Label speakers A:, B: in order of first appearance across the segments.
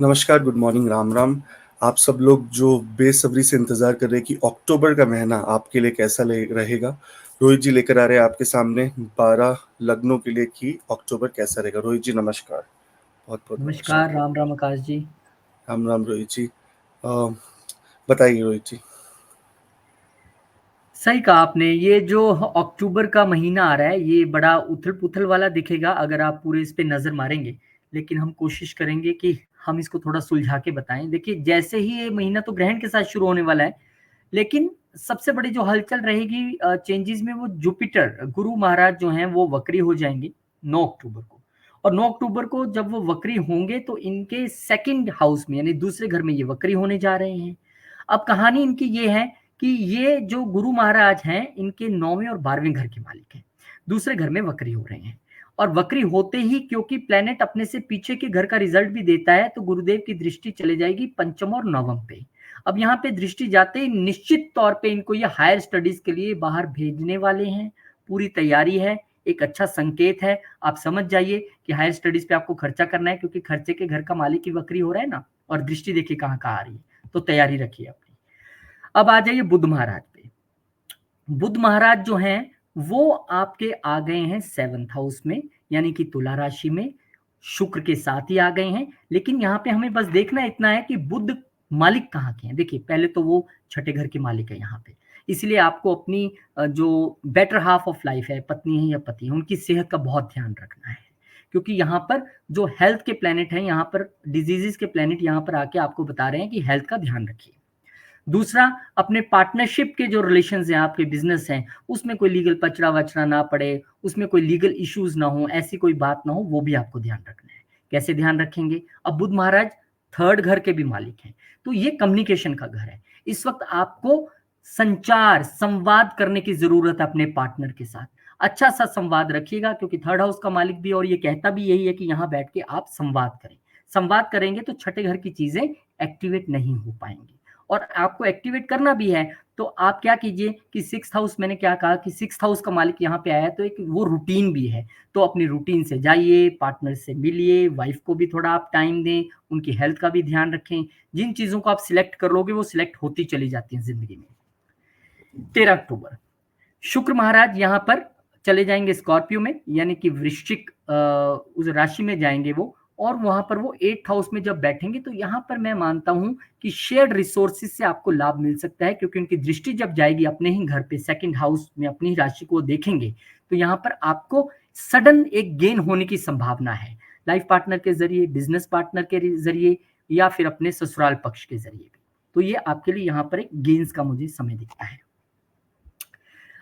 A: नमस्कार, good morning, Ram Ram. आप सब लोग जो बेसब्री से इंतजार कर रहे हैं कि अक्टूबर का महीना आपके लिए कैसा रहेगा, रोहित जी लेकर आ रहे हैं आपके सामने 12 लग्नों के लिए कि अक्टूबर कैसा रहेगा। रोहित जी नमस्कार, बहुत बहुत
B: नमस्कार,
A: नमस्कार।
B: राम राम आकाश जी।
A: राम राम रोहित जी। अ, बताइए रोहित जी।
B: सही कहा आपने, ये जो अक्टूबर का महीना आ रहा है, ये बड़ा उथल-पुथल वाला दिखेगा अगर आप पूरे इस पे नज़र मारेंगे। लेकिन हम कोशिश करेंगे कि हम इसको थोड़ा सुलझा के बताएँ। देखिए, जैसे ही ये महीना तो ग्रहण के साथ शुरू होने वाला है, लेकिन सबसे बड़ी जो हलचल रहेगी चेंजेज़ में, वो जुपिटर, गुरु महाराज जो हैं, वो वक्री हो जाएँगे 9 अक्टूबर को। और 9 अक्टूबर को जब वो वक्री होंगे, तो इनके सेकंड हाउस में, यानी दूसरे घर में ये वक्री होने जा रहे हैं। अब कहानी इनकी ये है कि ये जो गुरु महाराज हैं, इनके 9वें और 12वें घर के मालिक हैं। दूसरे घर में वक्री हो रहे हैं और वक्री होते ही, क्योंकि प्लैनेट अपने से पीछे के घर का रिजल्ट भी देता है, तो गुरुदेव की दृष्टि चले जाएगी पंचम और नवम पे। अब यहाँ पे दृष्टि जाते ही निश्चित तौर पे इनको ये हायर स्टडीज के लिए बाहर भेजने वाले हैं। पूरी तैयारी है, एक अच्छा संकेत है। आप समझ जाइए कि हायर स्टडीज पे आपको खर्चा करना है, क्योंकि खर्चे के घर का मालिक ही वक्री हो रहा है ना। और दृष्टि देखिए कहाँ कहाँ आ रही है, तो तैयारी रखिए अपनी। अब आ जाइए बुध महाराज पे। बुध महाराज जो हैं, वो आपके आ गए हैं 7th हाउस में, यानी कि तुला राशि में। शुक्र के साथ ही आ गए हैं। लेकिन यहाँ पे हमें बस देखना इतना है कि बुध मालिक कहाँ के हैं। देखिए, पहले तो वो छठे घर के मालिक है यहाँ पे। इसलिए आपको अपनी जो बेटर हाफ ऑफ लाइफ है, पत्नी है या पति है, उनकी सेहत का बहुत ध्यान रखना है। क्योंकि यहाँ पर जो हेल्थ के प्लैनेट हैं, यहाँ पर डिजीजेस के प्लैनेट यहाँ पर आके आपको बता रहे हैं कि हेल्थ का ध्यान रखिए। दूसरा, अपने पार्टनरशिप के जो रिलेशंस हैं, आपके बिजनेस हैं, उसमें कोई लीगल पचड़ा वचड़ा ना पड़े, उसमें कोई लीगल इश्यूज ना हो, ऐसी कोई बात ना हो, वो भी आपको ध्यान रखना है। कैसे ध्यान रखेंगे? अब बुध महाराज थर्ड घर के भी मालिक हैं, तो ये कम्युनिकेशन का घर है। इस वक्त आपको संचार, संवाद करने की जरूरत है अपने पार्टनर के साथ। अच्छा सा संवाद रखिएगा, क्योंकि थर्ड हाउस का मालिक भी, और ये कहता भी यही है कि यहाँ बैठ के आप संवाद करें। संवाद करेंगे तो छठे घर की चीजें एक्टिवेट नहीं हो पाएंगी। और आपको एक्टिवेट करना भी है, तो आप क्या कीजिए कि 6th हाउस, मैंने क्या कहा कि 6th हाउस का मालिक यहाँ पे आया है, तो एक वो रूटीन भी है। तो अपनी रूटीन से जाइए, पार्टनर से मिलिए, वाइफ को भी थोड़ा आप टाइम दें, उनकी हेल्थ का भी ध्यान रखें। जिन चीजों को आप सिलेक्ट कर लोगे, वो सिलेक्ट होती चली जाती हैं जिंदगी में। 13 अक्टूबर शुक्र महाराज यहाँ पर चले जाएंगे स्कॉर्पियो में, यानी कि वृश्चिक उस राशि में जाएंगे वो। और वहां पर वो 8th हाउस में जब बैठेंगे, तो यहाँ पर मैं मानता हूं कि शेयर्ड रिसोर्सेज से आपको लाभ मिल सकता है, क्योंकि उनकी दृष्टि जब जाएगी अपने ही घर पे, सेकंड हाउस में अपनी ही राशि को देखेंगे, तो यहाँ पर आपको सडन एक गेन होने की संभावना है। लाइफ पार्टनर के जरिए, बिजनेस पार्टनर के जरिए, या फिर अपने ससुराल पक्ष के जरिए भी। तो ये आपके लिए यहाँ पर एक गेन्स का मुझे समय दिखता है।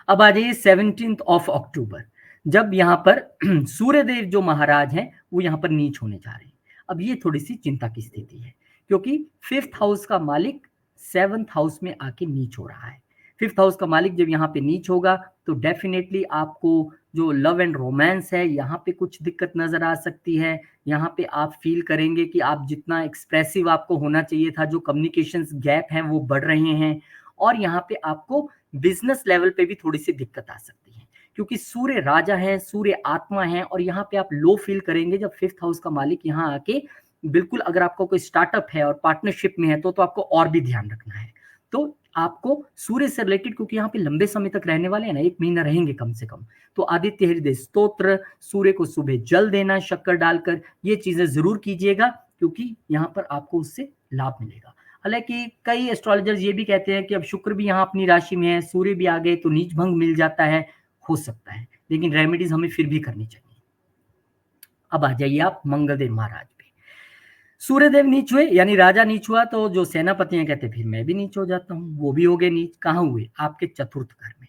B: अब आ जाइए 17th ऑफ अक्टूबर, जब यहाँ पर सूर्यदेव जो महाराज हैं, वो यहाँ पर नीच होने जा रहे हैं। अब ये थोड़ी सी चिंता की स्थिति है, क्योंकि 5th हाउस का मालिक 7th हाउस में आके नीच हो रहा है। 5th हाउस का मालिक जब यहाँ पे नीच होगा, तो डेफिनेटली आपको जो लव एंड रोमांस है, यहाँ पे कुछ दिक्कत नजर आ सकती है। यहाँ पे आप फील करेंगे कि आप जितना एक्सप्रेसिव आपको होना चाहिए था, जो कम्युनिकेशन गैप हैं वो बढ़ रहे हैं। और यहाँ पे आपको बिजनेस लेवल पे भी थोड़ी सी दिक्कत आ सकती है, क्योंकि सूर्य राजा है, सूर्य आत्मा है, और यहाँ पे आप लो फील करेंगे जब 5th हाउस का मालिक यहाँ आके, बिल्कुल अगर आपका कोई स्टार्टअप है और पार्टनरशिप में है, तो आपको और भी ध्यान रखना है। तो आपको सूर्य से रिलेटेड, क्योंकि यहाँ पे लंबे समय तक रहने वाले हैं ना, 1 महीना रहेंगे कम से कम, तो आदित्य हृदय स्तोत्र, सूर्य को सुबह जल देना शक्कर डालकर, ये चीजें जरूर कीजिएगा, क्योंकि यहाँ पर आपको उससे लाभ मिलेगा। हालांकि कई एस्ट्रोलॉजर्स ये भी कहते हैं कि अब शुक्र भी यहाँ अपनी राशि में है, सूर्य भी आ गए, तो नीच भंग मिल जाता है, हो सकता है, लेकिन रेमेडीज हमें फिर भी करनी चाहिए। अब आ जाइए आप मंगलदेव महाराज पे। सूर्यदेव नीच हुए, यानी राजा नीच हुआ, तो जो सेनापति हैं कहते फिर मैं भी नीच हो जाता हूँ। वो भी हो गए नीच। कहाँ हुए? आपके चतुर्थ घर में।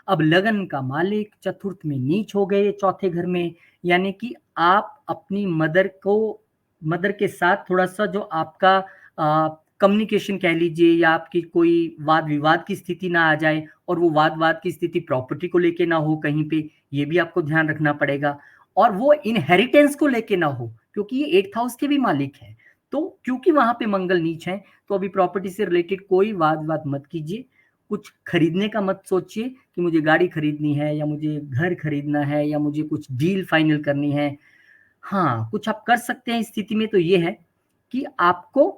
B: अब लगन का मालिक चतुर्थ में नीच हो गए, चौथे घर में, यानी कि आप अपनी मदर के साथ थोड़ा सा जो आपका कम्युनिकेशन कह लीजिए, या आपकी कोई वाद विवाद की स्थिति ना आ जाए, और वो वाद की स्थिति प्रॉपर्टी को लेके ना हो कहीं पे, ये भी आपको ध्यान रखना पड़ेगा। और वो इनहेरिटेंस को लेके ना हो, क्योंकि ये 8th हाउस के भी मालिक हैं। तो क्योंकि वहां पे मंगल नीच है, तो अभी प्रॉपर्टी से रिलेटेड कोई वाद मत कीजिए। कुछ खरीदने का मत सोचिए कि मुझे गाड़ी खरीदनी है, या मुझे घर खरीदना है, या मुझे कुछ डील फाइनल करनी है। हाँ, कुछ आप कर सकते हैं इस स्थिति में, तो ये है कि आपको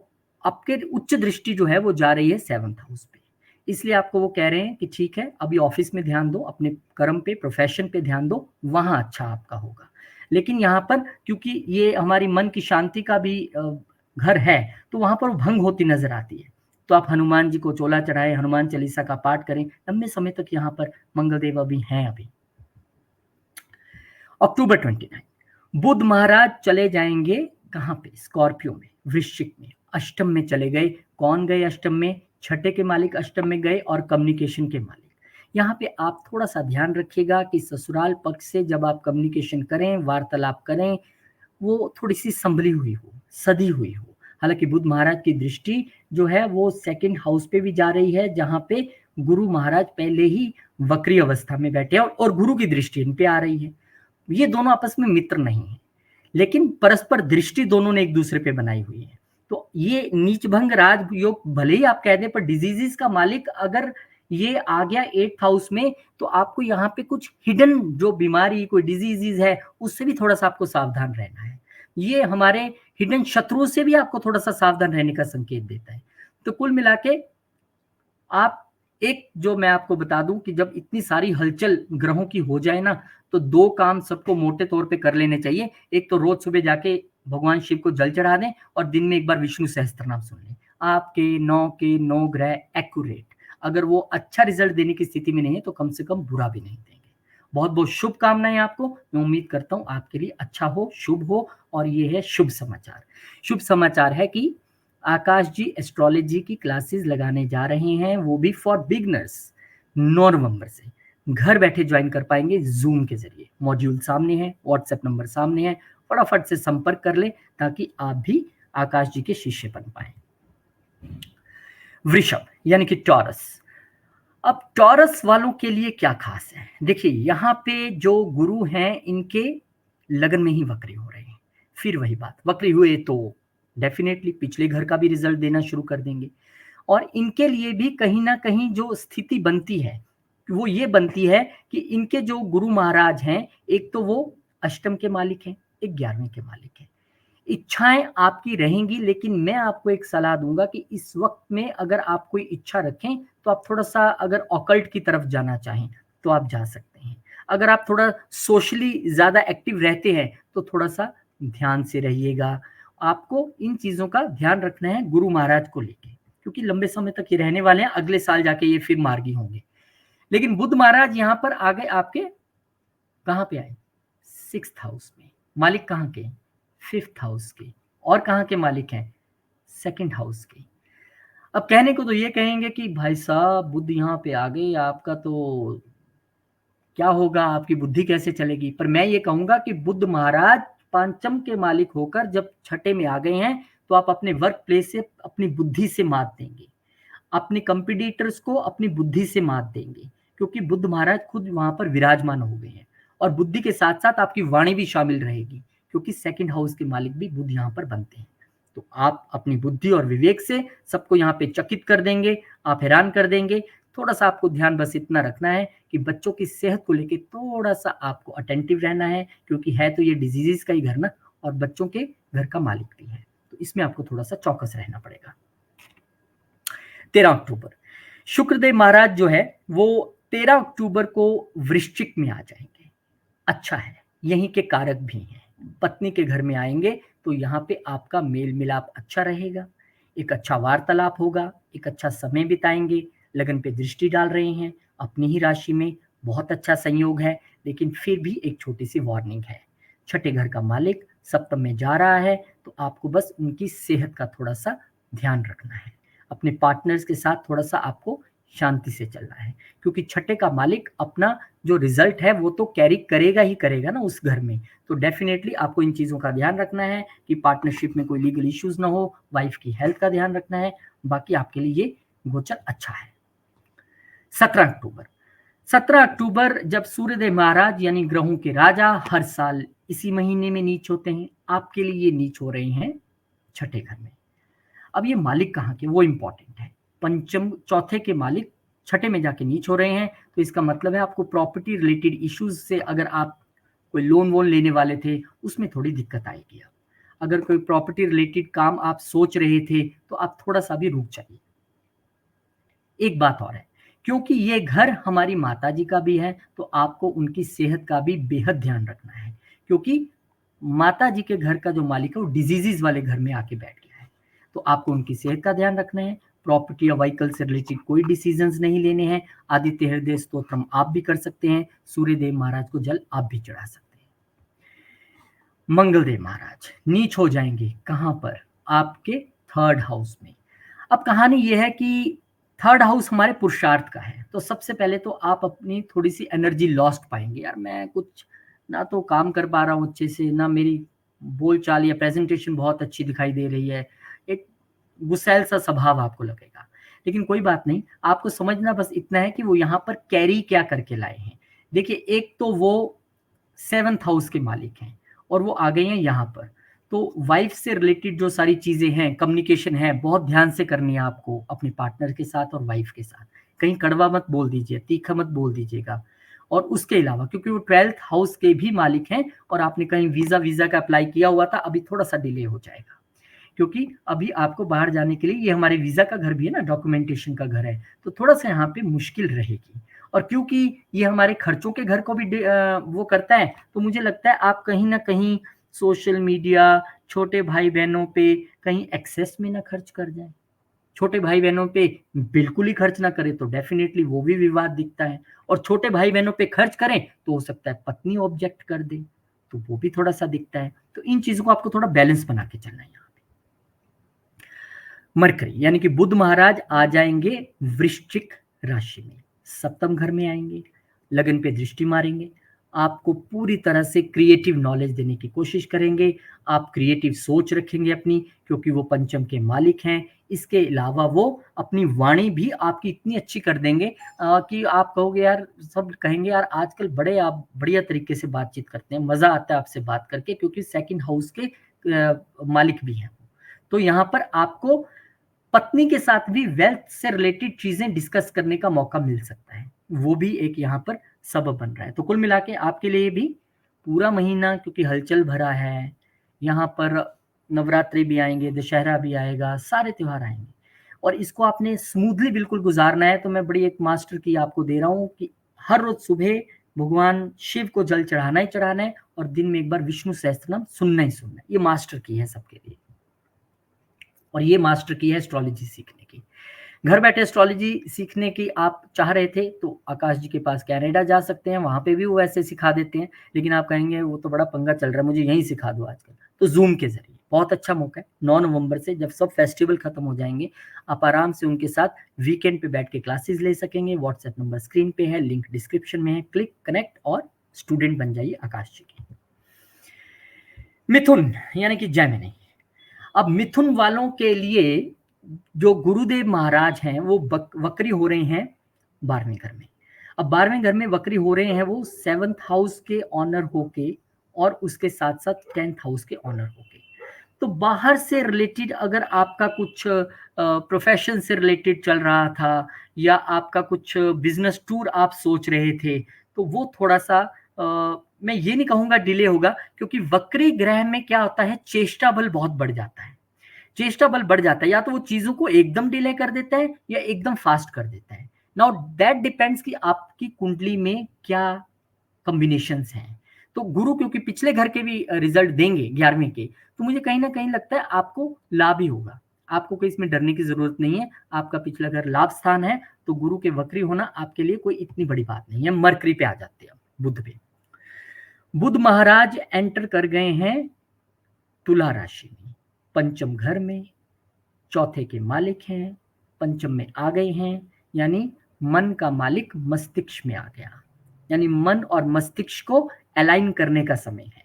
B: आपके उच्च दृष्टि जो है वो जा रही है 7th हाउस पे, इसलिए आपको वो कह रहे हैं कि ठीक है अभी ऑफिस में ध्यान दो, अपने कर्म पे, प्रोफेशन पे ध्यान दो, वहां अच्छा आपका होगा। लेकिन यहाँ पर क्योंकि ये हमारी मन की शांति का भी घर है, तो वहां पर भंग होती नजर आती है। तो आप हनुमान जी को चोला चढ़ाएं, हनुमान चालीसा का पाठ करें, लंबे समय तक यहाँ पर मंगलदेव अभी हैं। अभी अक्टूबर 29 बुध महाराज चले जाएंगे कहाँ पे? स्कॉर्पियो में, वृश्चिक में, अष्टम में चले गए। कौन गए अष्टम में? छठे के मालिक अष्टम में गए और कम्युनिकेशन के मालिक। यहाँ पे आप थोड़ा सा ध्यान रखिएगा कि ससुराल पक्ष से जब आप कम्युनिकेशन करें, वार्तालाप करें, वो थोड़ी सी संभली हुई हो, सधी हुई हो। हालांकि बुध महाराज की दृष्टि जो है वो 2nd हाउस पे भी जा रही है, जहां पे गुरु महाराज पहले ही वक्री अवस्था में बैठे हैं और गुरु की दृष्टि इन पे आ रही है। ये दोनों आपस में मित्र नहीं है, लेकिन परस्पर दृष्टि दोनों ने एक दूसरे पे बनाई हुई है। तो ये नीचभंग राजयोग भले ही आप कह दें, पर डिजीजेस का मालिक अगर ये आ गया 8th हाउस में, तो आपको यहाँ पे कुछ हिडन जो बीमारी, कोई डिजीजेस है, उससे भी थोड़ा सा आपको सावधान रहना है। ये हमारे हिडन शत्रुओं से भी आपको थोड़ा सा सावधान रहने का संकेत देता है। तो कुल मिला के आप एक जो मैं आपको बता दूं कि जब इतनी सारी हलचल ग्रहों की हो जाए ना, तो 2 काम सबको मोटे तौर पे कर लेने चाहिए। एक तो रोज सुबह जाके भगवान शिव को जल चढ़ा दें और दिन में एक बार विष्णु सहस्त्रनाम सुन लें। आपके 9 के 9 ग्रह एक्यूरेट, अगर वो अच्छा रिजल्ट देने की स्थिति में नहीं है तो कम से कम बुरा भी नहीं देंगे। बहुत बहुत शुभकामनाएं आपको। मैं उम्मीद करता हूं आपके लिए अच्छा हो, शुभ हो। और ये है शुभ समाचार। शुभ समाचार है कि आकाश जी एस्ट्रोलॉजी की क्लासेस लगाने जा रहे हैं, वो भी फॉर बिगनर्स। 9 नवंबर से घर बैठे ज्वाइन कर पाएंगे जूम के जरिए। मॉड्यूल सामने है, व्हाट्सएप नंबर सामने है, फटाफट से संपर्क कर ले ताकि आप भी आकाश जी के शिष्य बन पाए। वृषभ यानी कि टॉरस। अब टॉरस वालों के लिए क्या खास है? देखिए यहाँ पे जो गुरु हैं इनके लगन में ही वक्री हो रहे हैं। फिर वही बात, वक्री हुए तो डेफिनेटली पिछले घर का भी रिजल्ट देना शुरू कर देंगे। और इनके लिए भी कहीं ना कहीं जो स्थिति बनती है वो ये बनती है कि इनके जो गुरु महाराज हैं, एक तो वो अष्टम के मालिक हैं, एक 11वें के मालिक हैं। इच्छाएं आपकी रहेंगी, लेकिन मैं आपको एक सलाह दूंगा कि इस वक्त में अगर आप कोई इच्छा रखें तो आप थोड़ा सा अगर ऑकल्ट की तरफ जाना चाहें तो आप जा सकते हैं। अगर आप थोड़ा सोशली ज्यादा एक्टिव रहते हैं तो थोड़ा सा ध्यान से रहिएगा। आपको इन चीजों का ध्यान रखना है गुरु महाराज को लेके, क्योंकि लंबे समय तक ये रहने वाले हैं, अगले साल जाके ये फिर मार्गी होंगे। लेकिन बुध महाराज यहाँ पर आ गए आपके, कहाँ पे आए? 6th हाउस में। मालिक कहाँ के? 5th हाउस के। और कहाँ के मालिक हैं? 2nd हाउस के। अब कहने को तो ये कहेंगे कि भाई साहब बुध यहाँ पे आ गए, आपका तो क्या होगा, आपकी बुद्धि कैसे चलेगी? पर मैं ये कहूंगा कि बुध महाराज पंचम के मालिक होकर जब छठे में आ गए हैं तो आप अपने वर्क प्लेस से अपनी बुद्धि से मात देंगे, अपने कंपटीटर्स को अपनी बुद्धि से मात देंगे, क्योंकि बुध महाराज खुद वहां पर विराजमान हो गए हैं। और बुद्धि के साथ साथ आपकी वाणी भी शामिल रहेगी, क्योंकि 2nd हाउस के मालिक भी बुध यहाँ पर बनते हैं। तो आप अपनी बुद्धि और विवेक से सबको यहाँ पे चकित कर देंगे, आप हैरान कर देंगे। थोड़ा सा आपको ध्यान बस इतना रखना है कि बच्चों की सेहत को लेके थोड़ा सा आपको अटेंटिव रहना है, क्योंकि है तो ये डिजीजेस का ही घर ना, और बच्चों के घर का मालिक भी है, तो इसमें आपको थोड़ा सा चौकस रहना पड़ेगा। 13 अक्टूबर शुक्रदेव महाराज जो है वो 13 अक्टूबर को वृश्चिक में आ जाएंगे। अच्छा है, यहीं के कारक भी हैं, पत्नी के घर में आएंगे तो यहाँ पे आपका मेल मिलाप अच्छा रहेगा, एक अच्छा वार्तालाप होगा, एक अच्छा समय बिताएंगे। लगन पे दृष्टि डाल रहे हैं, अपनी ही राशि में बहुत अच्छा संयोग है, लेकिन फिर भी एक छोटी सी वार्निंग है। छठे घर का मालिक सप्तम में जा रहा है, तो आपको बस उनकी सेहत का थोड़ा सा ध्यान रखना है। अपने पार्टनर्स के साथ थोड़ा सा आपको शांति से चलना है, क्योंकि छठे का मालिक अपना जो रिजल्ट है वो तो कैरी करेगा ही करेगा ना उस घर में। तो डेफिनेटली आपको इन चीजों का ध्यान रखना है कि पार्टनरशिप में कोई लीगल इश्यूज ना हो, वाइफ की हेल्थ का ध्यान रखना है। बाकी आपके लिए ये गोचर अच्छा है। 17 अक्टूबर जब सूर्यदेव महाराज यानी ग्रहों के राजा हर साल इसी महीने में नीच होते हैं, आपके लिए ये नीच हो रहे हैं छठे घर में। अब ये मालिक कहाँ के, वो इंपॉर्टेंट है। पंचम चौथे के मालिक छठे में जाके नीच हो रहे हैं, तो इसका मतलब है आपको प्रॉपर्टी रिलेटेड इश्यूज से, अगर आप कोई लोन वोन लेने वाले थे उसमें थोड़ी दिक्कत आएगी। अगर कोई प्रॉपर्टी रिलेटेड काम आप सोच रहे थे तो आप थोड़ा सा भी रुक जाइए। एक बात और है, क्योंकि ये घर हमारी माता जी का भी है तो आपको उनकी सेहत का भी बेहद ध्यान रखना है, क्योंकि माता जी के घर का जो मालिक है वो डिजीजेज वाले घर में आके बैठ गया है। तो आपको उनकी सेहत का ध्यान रखना है। प्रॉपर्टी या व्हीकल से रिलेटेड कोई डिसीजंस नहीं लेने हैं। आदित्य हृदय स्तोत्रम आप भी कर सकते हैं। सूर्यदेव महाराज को जल आप भी चढ़ा सकते हैं। मंगलदेव महाराज नीच हो जाएंगे कहां पर? आपके थर्ड हाउस में। अब कहानी यह है कि थर्ड हाउस हमारे पुरुषार्थ का है, तो सबसे पहले तो आप अपनी थोड़ी सी एनर्जी लॉस्ट पाएंगे। यार मैं कुछ ना तो काम कर पा रहा हूँ अच्छे से, ना मेरी बोलचाल या प्रेजेंटेशन बहुत अच्छी दिखाई दे रही है। एक गुस्सैल सा स्वभाव आपको लगेगा, लेकिन कोई बात नहीं। आपको समझना बस इतना है कि वो यहाँ पर कैरी क्या करके लाए हैं। देखिए, एक तो वो 7th हाउस के मालिक हैं और वो आ गए हैं यहाँ पर। तो वाइफ से रिलेटेड जो सारी चीजें हैं, कम्युनिकेशन है, बहुत ध्यान से करनी है आपको अपने पार्टनर के साथ और वाइफ के साथ। कहीं कड़वा मत बोल दीजिए, तीखा मत बोल दीजिएगा। और उसके अलावा क्योंकि वो 12th हाउस के भी मालिक हैं और आपने कहीं वीजा का अप्लाई किया हुआ था, अभी थोड़ा सा डिले हो जाएगा, क्योंकि अभी आपको बाहर जाने के लिए, ये हमारे वीजा का घर भी है ना, डॉक्यूमेंटेशन का घर है, तो थोड़ा सा यहाँ पे मुश्किल रहेगी। और क्योंकि ये हमारे खर्चों के घर को भी वो करता है, तो मुझे लगता है आप कहीं ना कहीं सोशल मीडिया, छोटे भाई बहनों पे कहीं एक्सेस में ना खर्च कर जाए। छोटे भाई बहनों पे बिल्कुल ही खर्च ना करें तो डेफिनेटली वो भी विवाद दिखता है। और छोटे भाई बहनों पे खर्च करें तो हो सकता है पत्नी ऑब्जेक्ट कर दे, तो वो भी थोड़ा सा दिखता है। तो इन चीजों को आपको थोड़ा बैलेंस बना के चलना है। मरकरी यानी कि बुध महाराज आ जाएंगे वृश्चिक राशि में, सप्तम घर में आएंगे, लगन पे दृष्टि मारेंगे, आपको पूरी तरह से क्रिएटिव नॉलेज देने की कोशिश करेंगे। आप क्रिएटिव सोच रखेंगे अपनी, क्योंकि वो पंचम के मालिक हैं। इसके अलावा वो अपनी वाणी भी आपकी इतनी अच्छी कर देंगे कि आप कहोगे यार, सब कहेंगे यार आजकल बड़े आप बढ़िया तरीके से बातचीत करते हैं, मजा आता है आपसे बात करके, क्योंकि सेकंड हाउस के मालिक भी हैं। तो यहाँ पर आपको पत्नी के साथ भी वेल्थ से रिलेटेड चीजें डिस्कस करने का मौका मिल सकता है, वो भी एक यहाँ पर सबब बन रहा है। तो कुल मिला के आपके लिए भी पूरा महीना, क्योंकि हलचल भरा है, यहाँ पर नवरात्रि भी आएंगे, दशहरा भी आएगा, सारे त्योहार आएंगे, और इसको आपने स्मूथली बिल्कुल गुजारना है। तो मैं बड़ी एक मास्टर की आपको दे रहा हूँ कि हर रोज सुबह भगवान शिव को जल चढ़ाना ही चढ़ाना है, और दिन में एक बार विष्णु सहस्त्रनाम सुनना ही सुनना है। ये मास्टर की है सबके लिए, और ये मास्टर की है एस्ट्रोलॉजी सीखने की। घर बैठे एस्ट्रोलॉजी सीखने की आप चाह रहे थे तो आकाश जी के पास कनाडा जा सकते हैं, वहां पे भी वो ऐसे सिखा देते हैं। लेकिन आप कहेंगे वो तो बड़ा पंगा चल रहा है, मुझे यहीं सिखा दो आजकल, तो जूम के जरिए बहुत अच्छा मौका है। 9 नवंबर से जब सब फेस्टिवल खत्म हो जाएंगे, आप आराम से उनके साथ वीकेंड पे बैठ के क्लासेस ले सकेंगे। व्हाट्सएप नंबर स्क्रीन पे है, लिंक डिस्क्रिप्शन में है, क्लिक कनेक्ट और स्टूडेंट बन जाइए आकाश जी के। मिथुन यानी कि जेमिनी। अब मिथुन वालों के लिए जो गुरुदेव महाराज हैं वो वक्री हो रहे हैं 12वें घर में। अब 12वें घर में वक्री हो रहे हैं वो 7th हाउस के ऑनर होके, और उसके साथ साथ 10th हाउस के ऑनर होके। तो बाहर से रिलेटेड अगर आपका कुछ प्रोफेशन से रिलेटेड चल रहा था, या आपका कुछ बिजनेस टूर आप सोच रहे थे, तो वो थोड़ा सा मैं ये नहीं कहूंगा डिले होगा, क्योंकि वक्री ग्रह में क्या होता है, चेष्टा बल बहुत बढ़ जाता है। चेष्टा बल बढ़ जाता है, या तो वो चीजों को एकदम डिले कर देता है या एकदम फास्ट कर देता है। नाउ दैट डिपेंड्स कि आपकी कुंडली में क्या कॉम्बिनेशंस हैं। तो गुरु क्योंकि पिछले घर के भी रिजल्ट देंगे 11वें के, तो मुझे कहीं ना कहीं लगता है आपको लाभ ही होगा। आपको कोई इसमें डरने की जरूरत नहीं है, आपका पिछला घर लाभ स्थान है, तो गुरु के वक्री होना आपके लिए कोई इतनी बड़ी बात नहीं है। मरकरी पे आ जाते हैं, बुध पे। बुध महाराज एंटर कर गए हैं तुला राशि में, पंचम घर में, चौथे के मालिक हैं, पंचम में आ गए हैं, यानी मन का मालिक मस्तिष्क में आ गया, यानी मन और मस्तिष्क को अलाइन करने का समय है।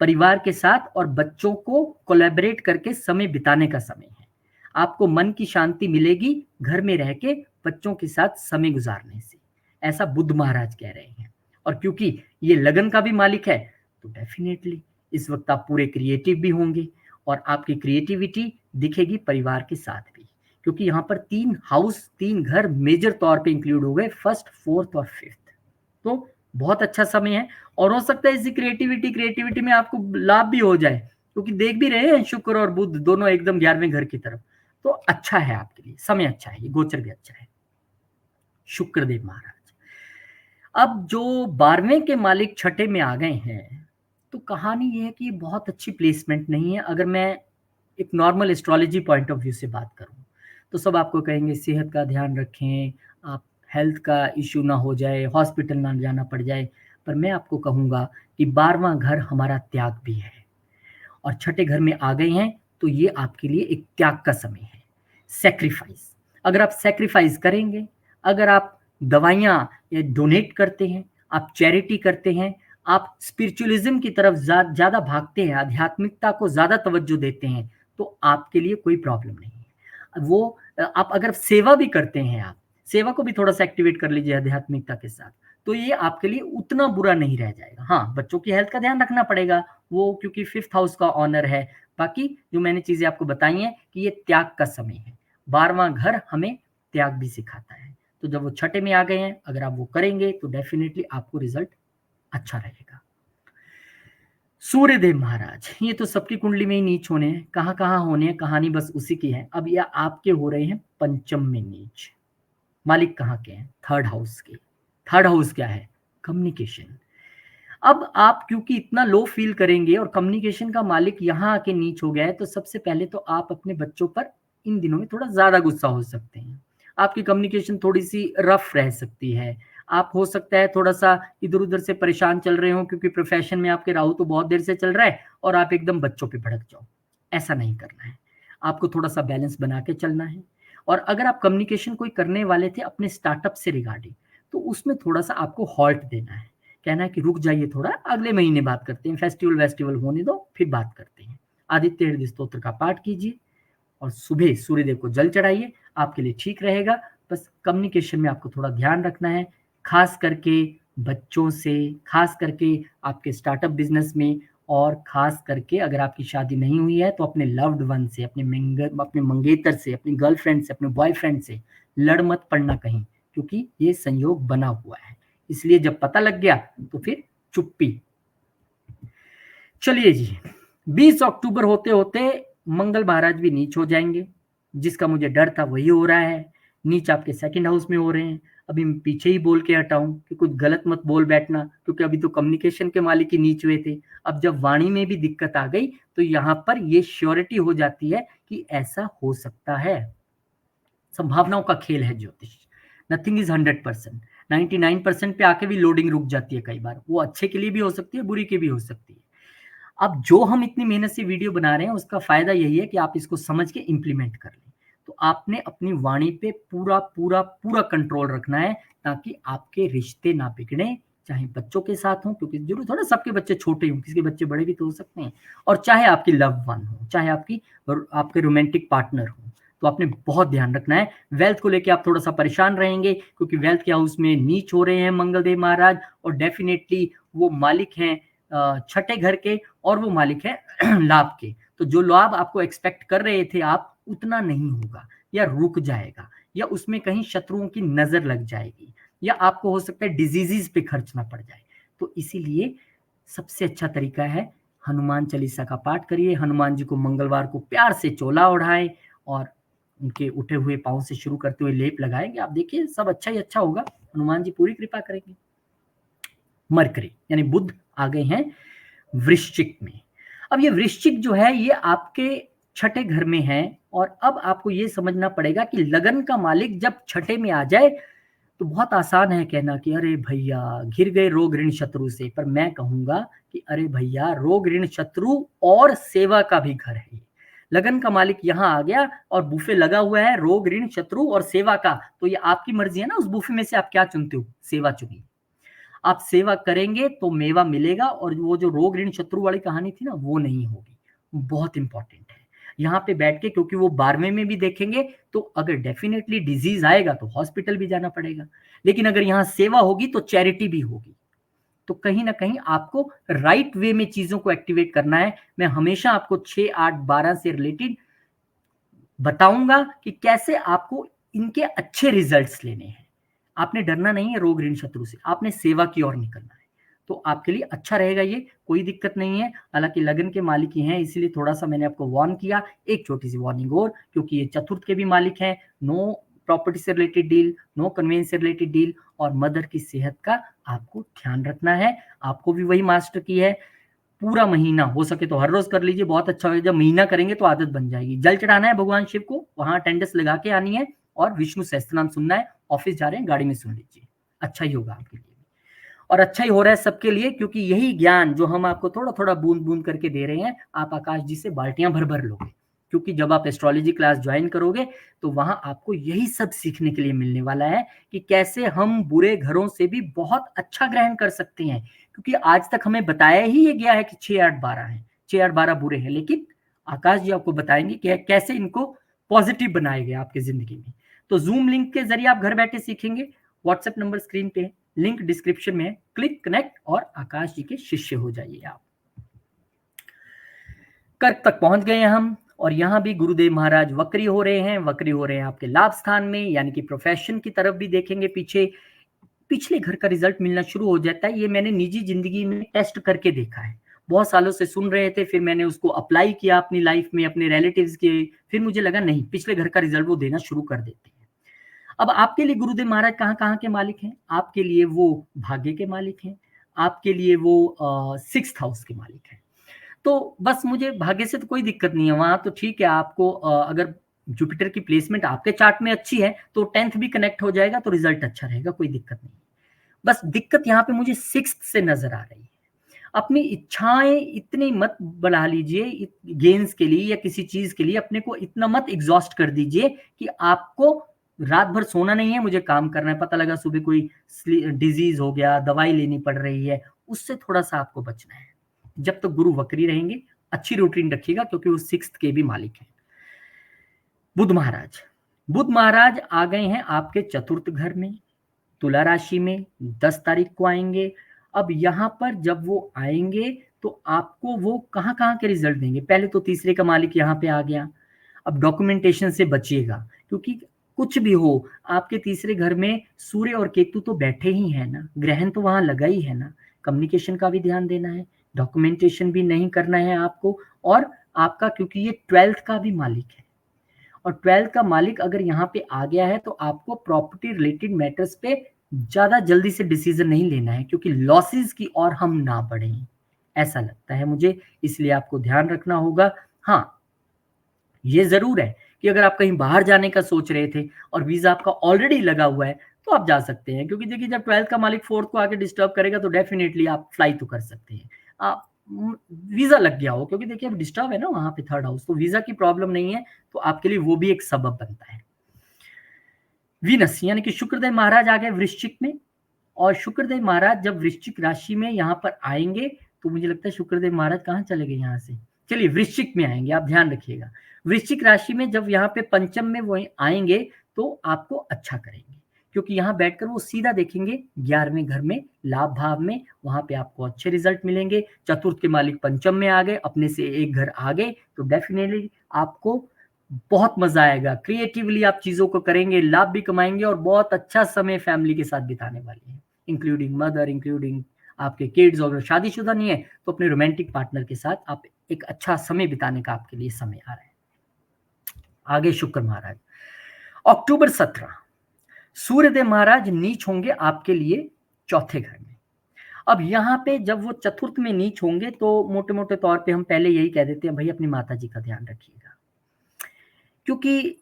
B: परिवार के साथ और बच्चों को कोलैबोरेट करके समय बिताने का समय है। आपको मन की शांति मिलेगी घर में रह के बच्चों के साथ समय गुजारने से, ऐसा बुध महाराज कह रहे हैं। और क्योंकि ये लगन का भी मालिक है, तो डेफिनेटली इस वक्त आप पूरे क्रिएटिव भी होंगे, और आपकी क्रिएटिविटी दिखेगी परिवार के साथ भी, क्योंकि यहाँ पर 3 हाउस, 3 घर मेजर तौर पे इंक्लूड हो गए, 1st, 4th और 5th। तो बहुत अच्छा समय है, और हो सकता है इसी क्रिएटिविटी में आपको लाभ भी हो जाए। क्योंकि देख भी रहे हैं शुक्र और बुध दोनों एकदम 11वें घर की तरफ, तो अच्छा है आपके लिए, समय अच्छा है, ये गोचर भी अच्छा है शुक्रदेव महाराज। अब जो 12वें के मालिक छठे में आ गए हैं, तो कहानी ये है कि बहुत अच्छी प्लेसमेंट नहीं है। अगर मैं एक normal astrology point of view से बात करूं, तो सब आपको कहेंगे सेहत का ध्यान रखें, आप हेल्थ का इश्यू ना हो जाए, हॉस्पिटल ना जाना पड़ जाए। पर मैं आपको कहूंगा कि 12वां घर हमारा त्याग भी है, और छठे घर में आ गए हैं तो ये आपके लिए एक त्याग का समय है, सेक्रीफाइस। अगर आप सेक्रीफाइस करेंगे, अगर आप दवाइयाँ या डोनेट करते हैं, आप चैरिटी करते हैं, आप स्पिरिचुअलिज्म की तरफ ज़्यादा भागते हैं, आध्यात्मिकता को ज़्यादा तवज्जो देते हैं, तो आपके लिए कोई प्रॉब्लम नहीं है। वो आप अगर सेवा भी करते हैं, आप सेवा को भी थोड़ा सा एक्टिवेट कर लीजिए आध्यात्मिकता के साथ, तो ये आपके लिए उतना बुरा नहीं रह जाएगा। हाँ, बच्चों की हेल्थ का ध्यान रखना पड़ेगा, वो क्योंकि 5th हाउस का ऑनर है। बाकी जो मैंने चीजें आपको बताई हैं कि ये त्याग का समय है, 12वां घर हमें त्याग भी सिखाता है। तो जब वो छठे में आ गए हैं, अगर आप वो करेंगे तो डेफिनेटली आपको रिजल्ट अच्छा रहेगा। सूर्यदेव महाराज, ये तो सबकी कुंडली में ही नीच होने हैं, कहाँ कहाँ होने हैं, कहानी बस उसी की है। अब यह आपके हो रहे हैं पंचम में नीच। मालिक कहाँ के हैं? 3rd हाउस के। 3rd हाउस क्या है? कम्युनिकेशन। अब आप क्योंकि इतना लो फील करेंगे और कम्युनिकेशन का मालिक यहाँ आके नीच हो गया है, तो सबसे पहले तो आप अपने बच्चों पर इन दिनों में थोड़ा ज्यादा गुस्सा हो सकते हैं। आपकी कम्युनिकेशन थोड़ी सी रफ रह सकती है। आप हो सकता है थोड़ा सा इधर उधर से परेशान चल रहे हो, क्योंकि प्रोफेशन में आपके राहु तो बहुत देर से चल रहा है और आप एकदम बच्चों पे भड़क जाओ। ऐसा नहीं करना है, आपको थोड़ा सा बैलेंस बना के चलना है। और अगर आप कम्युनिकेशन कोई करने वाले थे अपने स्टार्टअप से रिगार्डिंग, तो उसमें थोड़ा सा आपको हॉल्ट देना है, कहना है कि रुक जाइए थोड़ा, अगले महीने बात करते हैं, फेस्टिवल होने दो, फिर बात करते हैं। आदित्य हृदय स्तोत्र का पाठ कीजिए और सुबह सूर्यदेव को जल चढ़ाइए, आपके लिए ठीक रहेगा। बस कम्युनिकेशन में आपको थोड़ा ध्यान रखना है, खास करके बच्चों से, खास करके आपके स्टार्टअप बिजनेस में, और खास करके अगर आपकी शादी नहीं हुई है तो अपने लव्ड वन से, अपने मंगेतर से, अपनी गर्लफ्रेंड से, अपने बॉयफ्रेंड से लड़ मत पड़ना कहीं, क्योंकि ये संयोग बना हुआ है। इसलिए जब पता लग गया तो फिर चुप्पी। चलिए जी, 20 अक्टूबर होते होते मंगल महाराज भी नीच हो जाएंगे। जिसका मुझे डर था वही हो रहा है, नीच आपके 2nd हाउस में हो रहे हैं। अभी मैं पीछे ही बोल के हटाऊं कि कुछ गलत मत बोल बैठना, क्योंकि अभी तो कम्युनिकेशन के मालिक ही नीच हुए थे। अब जब वाणी में भी दिक्कत आ गई तो यहाँ पर ये श्योरिटी हो जाती है कि ऐसा हो सकता है। संभावनाओं का खेल है ज्योतिष, नथिंग इज 100%। 99% पे आके भी लोडिंग रुक जाती है कई बार, वो अच्छे के लिए भी हो सकती है, बुरी के भी हो सकती है। अब जो हम इतनी मेहनत से वीडियो बना रहे हैं उसका फायदा यही है कि आप इसको समझ के इंप्लीमेंट कर लें। तो आपने अपनी वाणी पे पूरा पूरा पूरा कंट्रोल रखना है, ताकि आपके रिश्ते ना बिगड़े, चाहे बच्चों के साथ हो, क्योंकि जरूर थोड़ा सबके बच्चे छोटे हों, किसी के बच्चे बड़े भी तो हो सकते हैं, और चाहे आपकी लव वन हो, चाहे आपके रोमांटिक पार्टनर हो। तो आपने बहुत ध्यान रखना है। वेल्थ को लेके आप थोड़ा सा परेशान रहेंगे, क्योंकि वेल्थ के हाउस में नीच हो रहे हैं मंगलदेव महाराज, और डेफिनेटली वो मालिक हैं छठे घर के, और वो मालिक है लाभ के। तो जो लाभ आपको एक्सपेक्ट कर रहे थे आप, उतना नहीं होगा, या रुक जाएगा, या उसमें कहीं शत्रुओं की नजर लग जाएगी, या आपको हो सकता है डिजीजेस पे खर्चना पड़ जाए। तो इसीलिए सबसे अच्छा तरीका है हनुमान चालीसा का पाठ करिए। हनुमान जी को मंगलवार को प्यार से चोला ओढ़ाएं, और उनके उठे हुए पांव से शुरू करते हुए लेप लगाएंगे, आप देखिए सब अच्छा ही अच्छा होगा। हनुमान जी पूरी कृपा करेंगे। मरकरी यानी बुध आ गए हैं वृश्चिक में। अब ये वृश्चिक जो है ये आपके छठे घर में है, और अब आपको ये समझना पड़ेगा कि लगन का मालिक जब छठे में आ जाए तो बहुत आसान है कहना कि अरे भैया घिर गए रोग ऋण शत्रु से, पर मैं कहूंगा कि अरे भैया रोग ऋण शत्रु और सेवा का भी घर है। लगन का मालिक यहाँ आ गया और बुफे लगा हुआ है रोग ऋण शत्रु और सेवा का, तो ये आपकी मर्जी है ना, उस बुफे में से आप क्या चुनते हो, सेवा चुनिए। आप सेवा करेंगे तो मेवा मिलेगा, और वो जो रोग ऋण शत्रु वाली कहानी थी ना, वो नहीं होगी। बहुत इंपॉर्टेंट है यहाँ पे बैठ के, क्योंकि वो 12वें में भी देखेंगे तो अगर डेफिनेटली डिजीज आएगा तो हॉस्पिटल भी जाना पड़ेगा, लेकिन अगर यहाँ सेवा होगी तो चैरिटी भी होगी। तो कहीं ना कहीं आपको राइट वे में चीजों को एक्टिवेट करना है। मैं हमेशा आपको 6, 8, 12 से रिलेटेड बताऊंगा कि कैसे आपको इनके अच्छे रिजल्ट्स लेने हैं। आपने डरना नहीं है रोग ऋण शत्रु से, आपने सेवा की ओर निकलना है। तो आपके लिए अच्छा रहेगा, ये कोई दिक्कत नहीं है। हालांकि लगन के मालिक ही हैं, इसलिए थोड़ा सा मैंने आपको वार्न किया। एक छोटी सी वार्निंग और, क्योंकि ये चतुर्थ के भी मालिक हैं। नो प्रॉपर्टी से रिलेटेड डील, नो कन्वेंस से रिलेटेड डील, और मदर की सेहत का आपको ध्यान रखना है। आपको भी वही मास्टर की है। पूरा महीना हो सके तो हर रोज कर लीजिए, बहुत अच्छा होगा। जब महीना करेंगे तो आदत बन जाएगी। जल चढ़ाना है भगवान शिव को, वहां अटेंडेंस लगा के आनी है, और विष्णु सहस्त्र नाम सुनना है। ऑफिस जा रहे हैं, गाड़ी में सुन लीजिए, अच्छा ही होगा आपके लिए, और अच्छा ही हो रहा है सबके लिए, क्योंकि यही ज्ञान जो हम आपको थोड़ा थोड़ा बूंद बूंद करके दे रहे हैं, आप आकाश जी से बाल्टियां भर भर लोगे। क्योंकि जब आप एस्ट्रोलॉजी क्लास ज्वाइन करोगे तो वहां आपको यही सब सीखने के लिए मिलने वाला है कि कैसे हम बुरे घरों से भी बहुत अच्छा ग्रहण कर सकते हैं। क्योंकि आज तक हमें बताया ही ये गया है कि 6 8 12 है, 6 8 12 बुरे हैं, लेकिन आकाश जी आपको बताएंगे कि कैसे इनको पॉजिटिव बनाया गया आपकी जिंदगी में। तो जूम लिंक के जरिए आप घर बैठे सीखेंगे। व्हाट्सएप नंबर स्क्रीन पे है, लिंक डिस्क्रिप्शन में है, क्लिक कनेक्ट और आकाश जी के शिष्य हो जाइए आप। कर्क तक पहुंच गए हम, और यहां भी गुरुदेव महाराज वक्री हो रहे हैं। वक्री हो रहे हैं आपके लाभ स्थान में, यानी कि प्रोफेशन की तरफ भी देखेंगे। पीछे पिछले घर का रिजल्ट मिलना शुरू हो जाता है। ये मैंने निजी जिंदगी में टेस्ट करके देखा है। बहुत सालों से सुन रहे थे, फिर मैंने उसको अप्लाई किया अपनी लाइफ में, अपने रिलेटिव्स के, फिर मुझे लगा नहीं, पिछले घर का रिजल्ट वो देना शुरू कर देते हैं। अब आपके लिए गुरुदेव महाराज कहाँ कहाँ के मालिक हैं? आपके लिए वो भाग्य के मालिक हैं, आपके लिए वो 6th हाउस के मालिक हैं। तो बस मुझे भाग्य से तो कोई दिक्कत नहीं है, वहां तो ठीक है। आपको अगर जुपिटर की प्लेसमेंट आपके चार्ट में अच्छी है तो 10th भी कनेक्ट हो जाएगा, तो रिजल्ट अच्छा रहेगा, कोई दिक्कत नहीं। बस दिक्कत यहाँ पे मुझे 6th से नजर आ रही है। अपनी इच्छाएं इतनी मत बढ़ा लीजिए गेन्स के लिए या किसी चीज के लिए, अपने को इतना मत एग्जॉस्ट कर दीजिए कि आपको रात भर सोना नहीं है, मुझे काम करना है, पता लगा सुबह कोई डिजीज हो गया, दवाई लेनी पड़ रही है, उससे थोड़ा सा आपको बचना है। जब तक तो गुरु वक्री रहेंगे, अच्छी रूटीन रखिएगा, क्योंकि वो 6th के भी मालिक हैं। बुध महाराज, बुध महाराज आ गए हैं आपके चतुर्थ घर में, तुला राशि में 10 तारीख को आएंगे। अब यहाँ पर जब वो आएंगे तो आपको वो कहाँ कहाँ के रिजल्ट देंगे? पहले तो तीसरे का मालिक यहाँ पे आ गया। अब डॉक्यूमेंटेशन से बचिएगा, क्योंकि कुछ भी हो, आपके तीसरे घर में सूर्य और केतु तो बैठे ही है ना, ग्रहण तो वहां लगा ही है ना। कम्युनिकेशन का भी ध्यान देना है, डॉक्यूमेंटेशन भी नहीं करना है आपको। और आपका, क्योंकि ये 12th का भी मालिक है, और 12th का मालिक अगर यहाँ पे आ गया है तो आपको प्रॉपर्टी रिलेटेड मैटर्स पे ज्यादा जल्दी से डिसीजन नहीं लेना है, क्योंकि लॉसेस की और हम ना बढ़ें, ऐसा लगता है मुझे। इसलिए आपको ध्यान रखना होगा। हाँ, ये जरूर है कि अगर आप कहीं बाहर जाने का सोच रहे थे और वीजा आपका ऑलरेडी लगा हुआ है तो आप जा सकते हैं, क्योंकि देखिए जब 12th का मालिक 4th को आके डिस्टर्ब करेगा तो डेफिनेटली आप फ्लाई तो कर सकते हैं। आप वीजा लग गया हो, क्योंकि देखिए अब डिस्टर्ब है ना वहां पे 3rd हाउस, तो वीजा की प्रॉब्लम नहीं है, तो आपके लिए वो भी एक सबब बनता है। वीनस यानी कि शुक्रदेव महाराज आ गए वृश्चिक में, और शुक्रदेव महाराज जब वृश्चिक राशि में यहाँ पर आएंगे तो मुझे लगता है शुक्रदेव महाराज कहाँ चले गए यहाँ से, चलिए वृश्चिक में आएंगे, आप ध्यान रखिएगा। वृश्चिक राशि में जब यहाँ पे पंचम में वो आएंगे तो आपको अच्छा करेंगे, क्योंकि यहाँ बैठकर वो सीधा देखेंगे 11वें घर में, लाभ भाव में, वहां पे आपको अच्छे रिजल्ट मिलेंगे। चतुर्थ के मालिक पंचम में आ गए, अपने से एक घर आ गए, तो डेफिनेटली आपको बहुत मजा आएगा। क्रिएटिवली आप चीजों को करेंगे, लाभ भी कमाएंगे, और बहुत अच्छा समय फैमिली के साथ बिताने वाले हैं, इंक्लूडिंग मदर, इंक्लूडिंग आपके किड्स। और शादीशुदा नहीं है तो अपने रोमांटिक पार्टनर के साथ आप एक अच्छा समय बिताने का आपके लिए समय आ रहा है। आगे शुक्र महाराज, अक्टूबर 17 सूर्यदेव महाराज नीच होंगे आपके लिए चौथे घर में। अब यहाँ पे जब वो चतुर्थ में नीच होंगे तो मोटे मोटे तौर पे हम पहले यही कह देते हैं, भाई अपनी माता जी का ध्यान रखिएगा, क्योंकि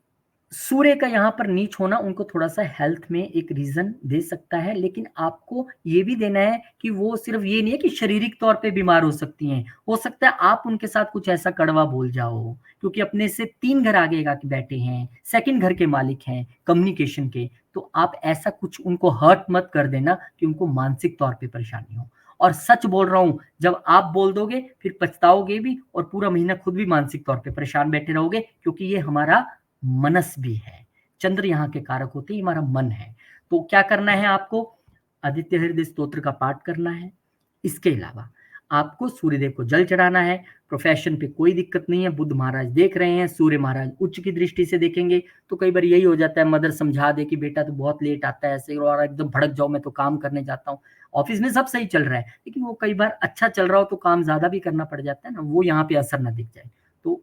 B: सूर्य का यहाँ पर नीच होना उनको थोड़ा सा हेल्थ में एक रीजन दे सकता है। लेकिन आपको ये भी देना है कि वो सिर्फ ये नहीं है कि शारीरिक तौर पे बीमार हो सकती हैं, हो सकता है आप उनके साथ कुछ ऐसा कड़वा बोल जाओ, क्योंकि अपने से 3 घर आगे आके बैठे हैं, 2nd घर के मालिक हैं कम्युनिकेशन के, तो आप ऐसा कुछ उनको हर्ट मत कर देना कि उनको मानसिक तौर पे परेशानी हो। और सच बोल रहा हूं, जब आप बोल दोगे फिर पछताओगे भी, और पूरा महीना खुद भी मानसिक तौर पे परेशान बैठे रहोगे, क्योंकि ये हमारा मनस भी है, चंद्र यहाँ के कारक होते हैं, हमारा मन है। तो क्या करना है आपको? आदित्य हृदय स्तोत्र का पाठ करना है। इसके अलावा आपको सूर्यदेव को जल चढ़ाना है। प्रोफेशन पे कोई दिक्कत नहीं है, बुध महाराज देख रहे हैं, सूर्य महाराज उच्च की दृष्टि से देखेंगे। तो कई बार यही हो जाता है, मदर समझा दे कि बेटा तो बहुत लेट आता है ऐसे, और एकदम भड़क जाओ, मैं तो काम करने जाता हूँ, ऑफिस में सब सही चल रहा है, लेकिन वो कई बार अच्छा चल रहा हो तो काम ज्यादा भी करना पड़ जाता है ना, वो यहाँ पे असर ना दिख जाए। तो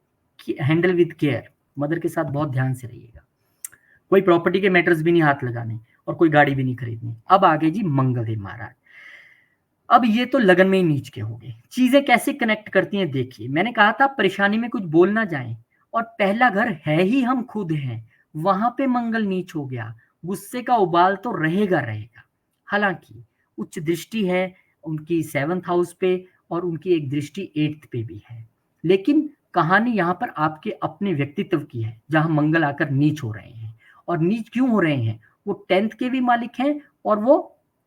B: हैंडल विद केयर, मदर के साथ बहुत ध्यान से रहिएगा। कोई प्रॉपर्टी के मैटर्स भी नहीं हाथ लगाने, और कोई गाड़ी भी नहीं खरीदनी। अब आगे जी मंगलदेव महाराज। अब ये तो लगन में ही नीच के हो गए। चीजें कैसे कनेक्ट करती हैं देखिए, मैंने कहा था परेशानी में कुछ बोल ना जाए, और पहला घर है ही हम खुद हैं, वहां पे मंगल नीच हो गया, गुस्से का उबाल तो रहेगा रहेगा। हालांकि उच्च दृष्टि है उनकी 7th हाउस पे, और उनकी एक दृष्टि 8th पे भी है, लेकिन कहानी यहाँ पर आपके अपने व्यक्तित्व की है, जहां मंगल आकर नीच हो रहे हैं। और नीच क्यों हो रहे हैं? वो 10th के भी मालिक हैं और वो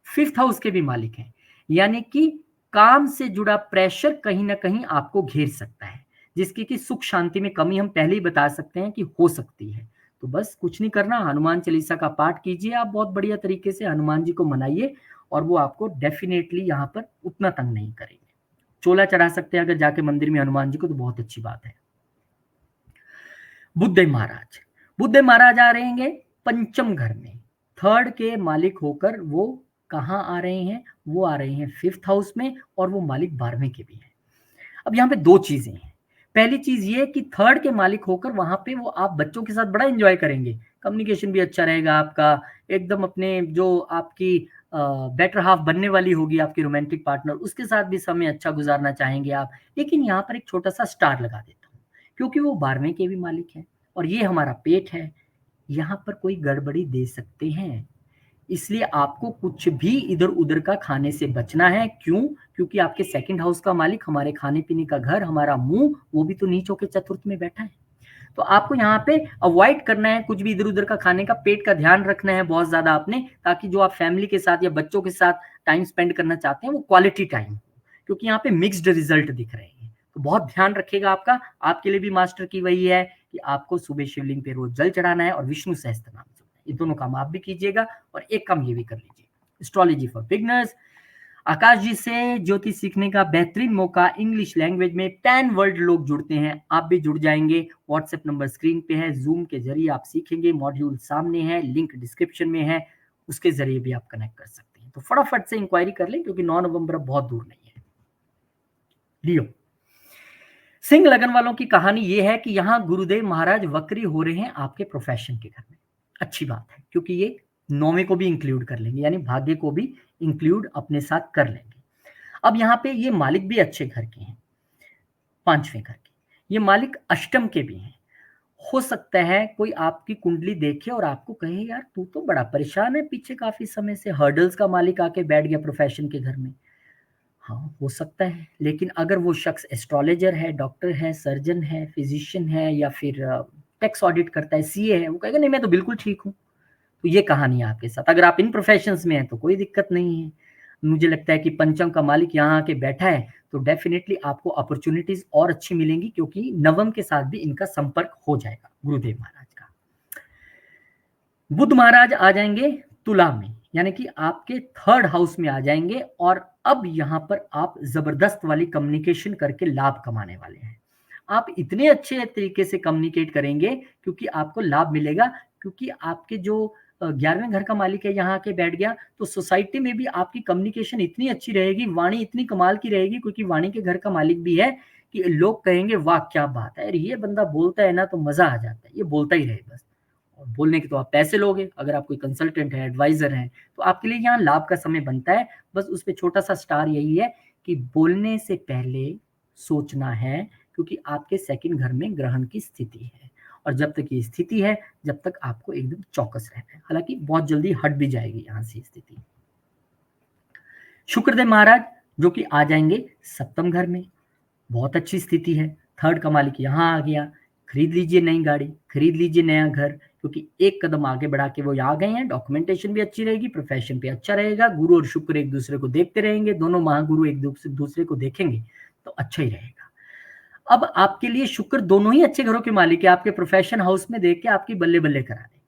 B: 5th हाउस के भी मालिक हैं, यानी कि काम से जुड़ा प्रेशर कहीं ना कहीं आपको घेर सकता है, जिसकी कि सुख शांति में कमी हम पहले ही बता सकते हैं कि हो सकती है। तो बस कुछ नहीं करना, हनुमान चालीसा का पाठ कीजिए आप बहुत बढ़िया तरीके से, हनुमान जी को मनाइए, और वो आपको डेफिनेटली यहाँ पर उतना तंग नहीं करेंगे। चोला चढ़ा सकते हैं अगर जाके मंदिर में हनुमान जी को, तो बहुत अच्छी बात है। बुद्धदेव महाराज, बुद्धदेव महाराज आ रहे हैं पंचम घर में, 3rd के मालिक होकर वो कहाँ आ रहे हैं? वो आ रहे हैं 5th हाउस में, और वो मालिक 12वें के भी हैं। अब यहाँ पे दो चीजें हैं। पहली चीज ये कि 3rd के मालिक होकर वहां पे वो आप बच्चों के साथ बड़ा एंजॉय करेंगे, कम्युनिकेशन भी अच्छा रहेगा आपका, एकदम अपने जो आपकी बेटर हाफ बनने वाली होगी आपकी रोमांटिक पार्टनर, उसके साथ भी समय अच्छा गुजारना चाहेंगे आप। लेकिन यहाँ पर एक छोटा सा स्टार लगा देता हूँ, क्योंकि वो 12वें के भी मालिक हैं और ये हमारा पेट है, यहाँ पर कोई गड़बड़ी दे सकते हैं। इसलिए आपको कुछ भी इधर उधर का खाने से बचना है। क्यों? क्योंकि आपके 2nd हाउस का मालिक, हमारे खाने पीने का घर, हमारा मुंह, वो भी तो नीच होके 4th में बैठा है। तो आपको यहाँ पे अवॉइड करना है कुछ भी इधर उधर का खाने का, पेट का ध्यान रखना है बहुत ज्यादा आपने, ताकि जो आप फैमिली के साथ या बच्चों के साथ टाइम स्पेंड करना चाहते हैं वो क्वालिटी टाइम, क्योंकि यहाँ पे मिक्स्ड रिजल्ट दिख रहे हैं। तो बहुत ध्यान रखिएगा आपका। आपके लिए भी मास्टर की वही है कि आपको सुबह शिवलिंग पे रोज जल चढ़ाना है और विष्णु सहस्त्र नाम सुनना है। ये दोनों काम आप भी कीजिएगा, और एक काम ये भी कर लीजिए, एस्ट्रोलॉजी फॉर बिगनर्स। आकाश जी से ज्योतिष सीखने का बेहतरीन मौका, इंग्लिश लैंग्वेज में 10 वर्ल्ड लोग जुड़ते हैं, आप भी जुड़ जाएंगे। व्हाट्सएप नंबर स्क्रीन पे है, जूम के जरिए आप सीखेंगे, मॉड्यूल सामने है, लिंक डिस्क्रिप्शन में है, उसके जरिए भी आप कनेक्ट कर सकते हैं। तो फटाफट से इंक्वायरी कर लें, क्योंकि 9 नवंबर अब बहुत दूर नहीं है। लियो, सिंह लगन वालों की कहानी यह है कि यहाँ गुरुदेव महाराज वक्री हो रहे हैं आपके प्रोफेशन के घर में। अच्छी बात है, क्योंकि ये 9वें को भी इंक्लूड कर लेंगे, यानी भाग्य को भी इंक्लूड अपने साथ कर लेंगे। अब यहाँ पे ये मालिक भी अच्छे घर के हैं, 5वें घर के, ये मालिक अष्टम के भी हैं। हो सकता है कोई आपकी कुंडली देखे और आपको कहे यार तू तो बड़ा परेशान है पीछे काफी समय से, हर्डल्स का मालिक आके बैठ गया प्रोफेशन के घर में। हाँ, हो सकता है, लेकिन अगर वो शख्स एस्ट्रोलॉजर है, डॉक्टर है, सर्जन है, फिजिशियन है, या फिर टैक्स ऑडिट करता है, सीए है, वो कहेगा नहीं मैं तो बिल्कुल ठीक हूँ। तो ये कहानी है आपके साथ। अगर आप इन प्रोफेशंस में हैं तो कोई दिक्कत नहीं है। मुझे लगता है कि पंचम का मालिक यहाँ आके बैठा है तो डेफिनेटली आपको अपॉर्चुनिटीज और अच्छी मिलेंगी, क्योंकि नवम के साथ भी इनका संपर्क हो जाएगा गुरुदेव महाराज का। बुध महाराज आ जाएंगे तुला में, यानी कि आपके 3rd हाउस में आ जाएंगे, और अब यहाँ पर आप जबरदस्त वाली कम्युनिकेशन करके लाभ कमाने वाले हैं। आप इतने अच्छे तरीके से कम्युनिकेट करेंगे क्योंकि आपको लाभ मिलेगा, क्योंकि आपके जो 11वें घर का मालिक है यहाँ के बैठ गया, तो सोसाइटी में भी आपकी कम्युनिकेशन इतनी अच्छी रहेगी, वाणी इतनी कमाल की रहेगी, क्योंकि वाणी के घर का मालिक भी है, कि लोग कहेंगे वाह क्या बात है, अरे ये बंदा बोलता है ना तो मजा आ जाता है, ये बोलता ही रहे बस। और बोलने के तो आप पैसे लोगे, अगर आप कोई कंसल्टेंट है, एडवाइजर है, तो आपके लिए यहाँ लाभ का समय बनता है। बस उस पर छोटा सा स्टार यही है कि बोलने से पहले सोचना है, क्योंकि आपके 2nd घर में ग्रहण की स्थिति है, और जब तक ये स्थिति है जब तक आपको एकदम चौकस रहना है। हालांकि बहुत जल्दी हट भी जाएगी यहाँ से स्थिति। शुक्रदेव महाराज जो कि आ जाएंगे 7th घर में, बहुत अच्छी स्थिति है, 3rd का मालिक यहाँ आ गया। खरीद लीजिए नई गाड़ी, खरीद लीजिए नया घर, क्योंकि एक कदम आगे बढ़ा के वो आ गए हैं। डॉक्यूमेंटेशन भी अच्छी रहेगी, प्रोफेशन पे अच्छा रहेगा, गुरु और शुक्र एक दूसरे को देखते रहेंगे, दोनों महागुरु एक दूसरे को देखेंगे तो अच्छा ही रहेगा। अब आपके लिए शुक्र दोनों ही अच्छे घरों के मालिक है, आपके प्रोफेशन हाउस में देख के आपकी बल्ले बल्ले करा देंगे।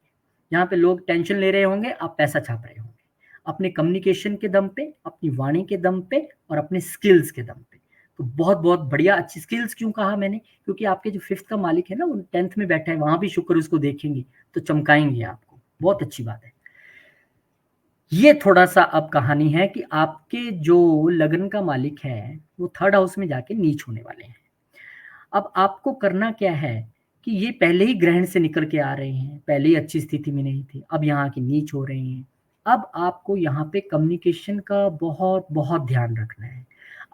B: यहाँ पे लोग टेंशन ले रहे होंगे, आप पैसा छाप रहे होंगे अपने कम्युनिकेशन के दम पे, अपनी वाणी के दम पे, और अपने स्किल्स के दम पे। तो बहुत बहुत बढ़िया, अच्छी स्किल्स। क्यों कहा मैंने? क्योंकि आपके जो 5th का मालिक है ना, वो 10th में बैठा है, वहां भी शुक्र उसको देखेंगे तो चमकाएंगे आपको, बहुत अच्छी बात है। ये थोड़ा सा अब कहानी है कि आपके जो लग्न का मालिक है वो 3rd हाउस में जाके नीच होने वाले हैं। अब आपको करना क्या है कि ये पहले ही ग्रहण से निकल के आ रहे हैं, पहले ही अच्छी स्थिति में नहीं थे, अब यहाँ के नीच हो रहे हैं। अब आपको यहाँ पे कम्युनिकेशन का बहुत बहुत ध्यान रखना है।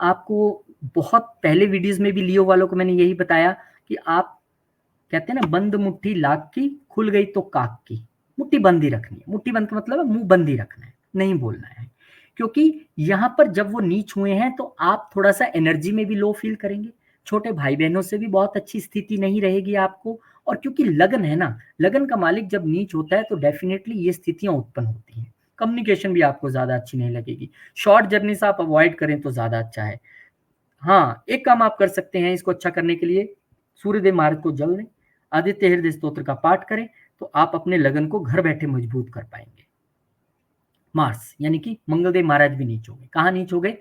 B: आपको बहुत पहले वीडियोस में भी लियो वालों को मैंने यही बताया कि आप कहते हैं ना, बंद मुट्ठी लाख की, खुल गई तो काक की। मुट्ठी बंद ही रखनी है। मुट्ठी बंद का मतलब है मुंह बंद ही रखना है, नहीं बोलना है। क्योंकि यहाँ पर जब वो नीच हुए हैं तो आप थोड़ा सा एनर्जी में भी लो फील करेंगे, छोटे भाई बहनों से भी बहुत अच्छी स्थिति नहीं रहेगी आपको। और क्योंकि लगन है ना, लगन का मालिक जब नीच होता है तो डेफिनेटली ये स्थितियां उत्पन्न होती हैं। कम्युनिकेशन भी आपको ज्यादा अच्छी नहीं लगेगी। शॉर्ट जर्नी से आप अवॉइड करें तो ज्यादा अच्छा है। हाँ, एक काम आप कर सकते हैं इसको अच्छा करने के लिए, सूर्यदेव महाराज को जल दें, आदित्य हृदय स्तोत्र का पाठ करें, तो आप अपने लगन को घर बैठे मजबूत कर पाएंगे। मार्स यानी कि मंगलदेव महाराज भी नीच हो गए। कहाँ नीच हो गए?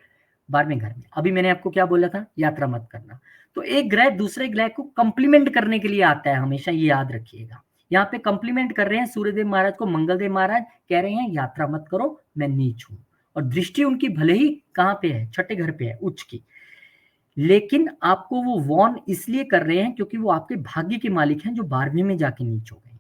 B: 12वें घर में। अभी मैंने आपको क्या बोला था? यात्रा मत करना। तो एक ग्रह दूसरे ग्रह को कंप्लीमेंट करने के लिए आता है, हमेशा ये याद रखिएगा। यहाँ पे कंप्लीमेंट कर रहे हैं सूर्यदेव महाराज को, मंगलदेव महाराज कह रहे हैं यात्रा मत करो, मैं नीच हूं। और दृष्टि उनकी भले ही कहाँ पे है? 6ठे घर पे है, उच्च की, लेकिन आपको वो वॉर्न इसलिए कर रहे हैं क्योंकि वो आपके भाग्य के मालिक हैं जो 12वीं में जाके नीच हो गए।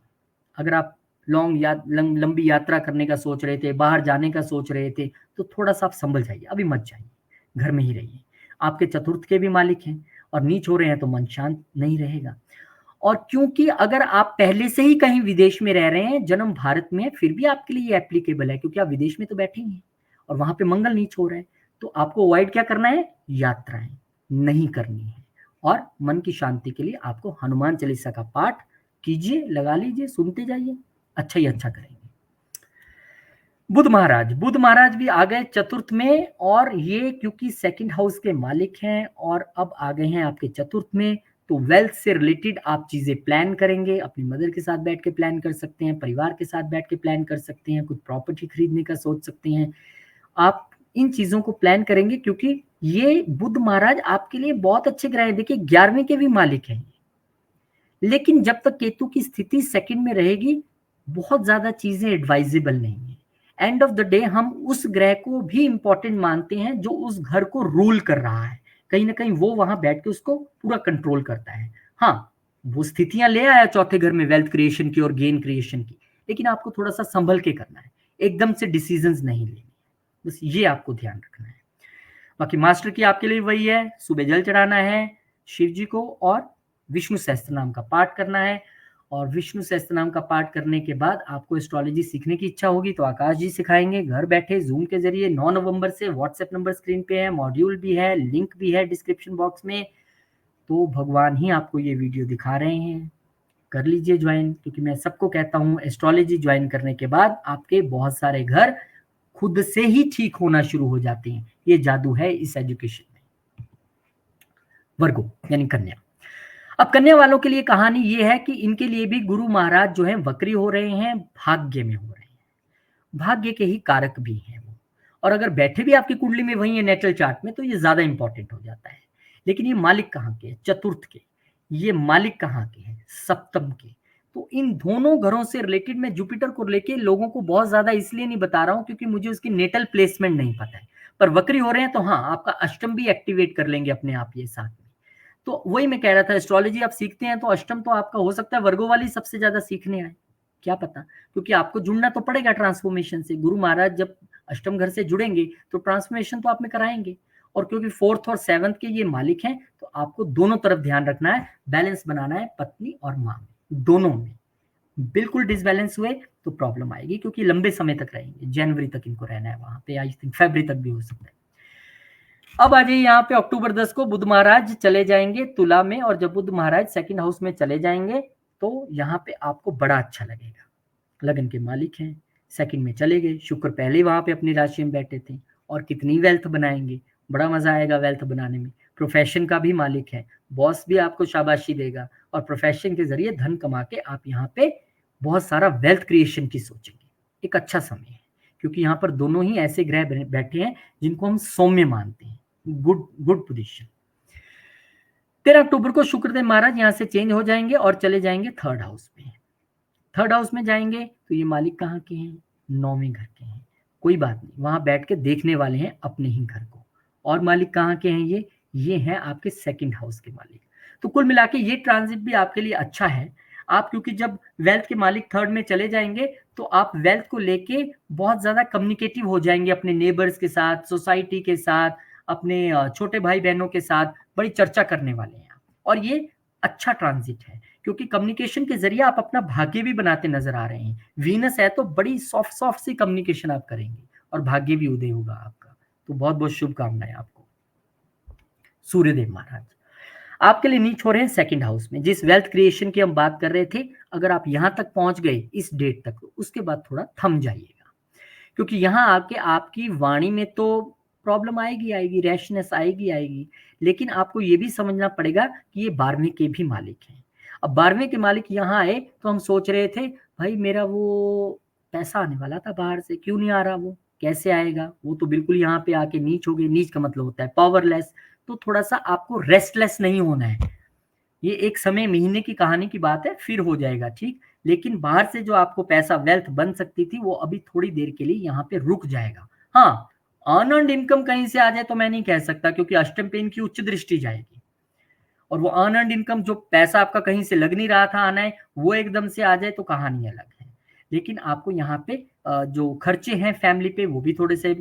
B: अगर आप लंबी यात्रा करने का सोच रहे थे, बाहर जाने का सोच रहे थे, तो थोड़ा सा आप संभल जाइए, अभी मत जाइए, घर में ही रहिए। आपके चतुर्थ के भी मालिक हैं और नीच हो रहे हैं तो मन शांत नहीं रहेगा। और क्योंकि अगर आप पहले से ही कहीं विदेश में रह रहे हैं, जन्म भारत में है, फिर भी आपके लिए एप्लीकेबल है क्योंकि आप विदेश में तो बैठे ही हैं और वहां पे मंगल नीच हो रहा है। तो आपको अवॉइड क्या करना है? यात्राएं नहीं करनी है। और मन की शांति के लिए आपको हनुमान चालीसा का पाठ कीजिए, लगा लीजिए, सुनते जाइए, अच्छा ही अच्छा करेंगे। बुध महाराज भी आ गए चतुर्थ में, और ये क्योंकि 2nd हाउस के मालिक हैं और अब आ गए हैं आपके चतुर्थ में, तो वेल्थ से रिलेटेड आप चीजें प्लान करेंगे। अपनी मदर के साथ बैठ के प्लान कर सकते हैं, परिवार के साथ बैठ के प्लान कर सकते हैं, कुछ प्रॉपर्टी खरीदने का सोच सकते हैं। आप इन चीजों को प्लान करेंगे क्योंकि ये बुध महाराज आपके लिए बहुत अच्छे ग्रह हैं। देखिए 11वें के भी मालिक हैं, लेकिन जब तक केतु की स्थिति 2nd में रहेगी, बहुत ज्यादा चीजें एडवाइजेबल नहीं है। एंड ऑफ द डे हम उस ग्रह को भी इंपॉर्टेंट मानते हैं जो उस घर को रूल कर रहा है, कहीं ना कहीं वो वहां बैठ के उसको पूरा कंट्रोल करता है। हाँ, वो स्थितियां ले आया 4थे घर में वेल्थ क्रिएशन की और गेन क्रिएशन की, लेकिन आपको थोड़ा सा संभल के करना है, एकदम से डिसीजंस नहीं लेने, बस ये आपको ध्यान रखना है। बाकी मास्टर की आपके लिए वही है, सुबह जल चढ़ाना है शिव जी को और विष्णु सहस्त्र नाम का पाठ करना है। और विष्णु सहस्त्र नाम का पाठ करने के बाद आपको एस्ट्रोलॉजी सीखने की इच्छा होगी तो आकाश जी सिखाएंगे घर बैठे जूम के जरिए। 9 नवंबर से व्हाट्सएप नंबर स्क्रीन पे है, मॉड्यूल भी है, लिंक भी है डिस्क्रिप्शन बॉक्स में। तो भगवान ही आपको ये वीडियो दिखा रहे हैं, कर लीजिए ज्वाइन, क्योंकि मैं सबको कहता हूँ एस्ट्रोलॉजी ज्वाइन करने के बाद आपके बहुत सारे घर खुद से ही ठीक होना शुरू हो जाते हैं। ये जादू है इस एजुकेशन में। वर्गो यानी कन्या। अब कन्या वालों के लिए कहानी ये है कि इनके लिए भी गुरु महाराज जो है वक्री हो रहे हैं, भाग्य में हो रहे हैं, भाग्य के ही कारक भी हैं वो। और अगर बैठे भी आपकी कुंडली में वही है नेटल चार्ट में, तो ये ज्यादा इंपॉर्टेंट हो जाता है। लेकिन ये मालिक कहाँ के हैं? चतुर्थ के। ये मालिक कहाँ के हैं? सप्तम के। तो इन दोनों घरों से रिलेटेड मैं जुपिटर को लेके लोगों को बहुत ज्यादा इसलिए नहीं बता रहा हूं क्योंकि मुझे उसकी नेटल प्लेसमेंट नहीं पता है। पर वक्री हो रहे हैं तो हाँ, आपका अष्टम भी एक्टिवेट कर लेंगे अपने आप ये साथ में। तो वही मैं कह रहा था, एस्ट्रोलॉजी आप सीखते हैं तो अष्टम तो आपका हो सकता है वर्गो वाली सबसे ज्यादा सीखने आए, क्या पता, क्योंकि आपको जुड़ना तो पड़ेगा ट्रांसफॉर्मेशन से। गुरु महाराज जब अष्टम घर से जुड़ेंगे तो ट्रांसफॉर्मेशन तो आप में कराएंगे। और क्योंकि 4th और 7th के ये मालिक हैं, तो आपको दोनों तरफ ध्यान रखना है, बैलेंस बनाना है पत्नी और माँ में, दोनों में। बिल्कुल डिसबैलेंस हुए तो प्रॉब्लम आएगी, क्योंकि लंबे समय तक रहेंगे, जनवरी तक इनको रहना है वहां पे, आई थिंक फरवरी तक भी हो सकता है। अब आ जाइए यहाँ पे अक्टूबर 10 को बुध महाराज चले जाएंगे तुला में, और जब बुध महाराज 2nd हाउस में चले जाएंगे तो यहाँ पे आपको बड़ा अच्छा लगेगा। लगन के मालिक हैं, 2nd में चले गए, शुक्र पहले ही वहां पे अपनी राशि में बैठे थे, और कितनी वेल्थ बनाएंगे, बड़ा मजा आएगा वेल्थ बनाने में। प्रोफेशन का भी मालिक है, बॉस भी आपको शाबाशी देगा, और प्रोफेशन के जरिए धन कमा के आप यहाँ पे बहुत सारा वेल्थ क्रिएशन की सोचेंगे। एक अच्छा समय है, क्योंकि यहाँ पर दोनों ही ऐसे ग्रह बैठे हैं जिनको हम सौम्य मानते हैं, गुड पोजीशन। 13 अक्टूबर को शुक्रदेव महाराज यहाँ से चेंज हो जाएंगे और चले जाएंगे थर्ड हाउस में। थर्ड हाउस में जाएंगे तो ये मालिक कहाँ के हैं, 9वें घर के हैं। कोई बात नहीं, वहां बैठ के देखने वाले हैं अपने ही घर को। और मालिक कहाँ के हैं, ये हैं आपके सेकंड हाउस के मालिक। तो कुल मिला के ये ट्रांजिट भी आपके लिए अच्छा है। आप क्योंकि जब वेल्थ के मालिक थर्ड में चले जाएंगे तो आप वेल्थ को लेके बहुत ज्यादा कम्युनिकेटिव हो जाएंगे अपने नेबर्स के साथ, सोसाइटी के साथ, अपने छोटे भाई बहनों के साथ बड़ी चर्चा करने वाले हैं। और ये अच्छा ट्रांजिट है क्योंकि कम्युनिकेशन के जरिए आप अपना भाग्य भी बनाते नजर आ रहे हैं। वीनस है तो बड़ी सॉफ्ट सॉफ्ट सी कम्युनिकेशन आप करेंगे और भाग्य भी उदय होगा आपका। तो बहुत बहुत शुभकामनाएं आपको। सूर्यदेव महाराज आपके लिए नीच हो रहे हैं सेकंड हाउस में। जिस वेल्थ क्रिएशन की हम बात कर रहे थे, अगर आप यहां तक पहुंच गए इस डेट तक, उसके बाद थोड़ा थम जाइएगा क्योंकि यहां आके आपकी वाणी में तो प्रॉब्लम आएगी, रैशनेस आएगी। लेकिन आपको ये भी समझना पड़ेगा कि ये 12वें के भी मालिक हैं। अब 12वें के मालिक यहाँ आए तो हम सोच रहे थे भाई मेरा वो पैसा आने वाला था बाहर से, क्यों नहीं आ रहा, वो कैसे आएगा, वो तो बिल्कुल यहाँ पे आके नीच हो गए। नीच का मतलब होता है पावरलेस। तो थोड़ा सा आपको रेस्टलेस नहीं होना है। ये एक समय महीने की कहानी की बात है, फिर हो जाएगा ठीक। लेकिन बाहर से जो आपको पैसा वेल्थ बन सकती थी वो अभी थोड़ी देर के लिए यहाँ पे रुक जाएगा। हाँ, अर्नड इनकम कहीं से आ जाए तो मैं नहीं कह सकता क्योंकि अष्टम पे इनकी उच्च दृष्टि जाएगी और वो अर्नड इनकम जो पैसा आपका कहीं से लग नहीं रहा था आना है वो एकदम से आ जाए तो कहानी अलग है। लेकिन आपको यहाँ पे जो खर्चे हैं फैमिली पे वो भी थोड़े से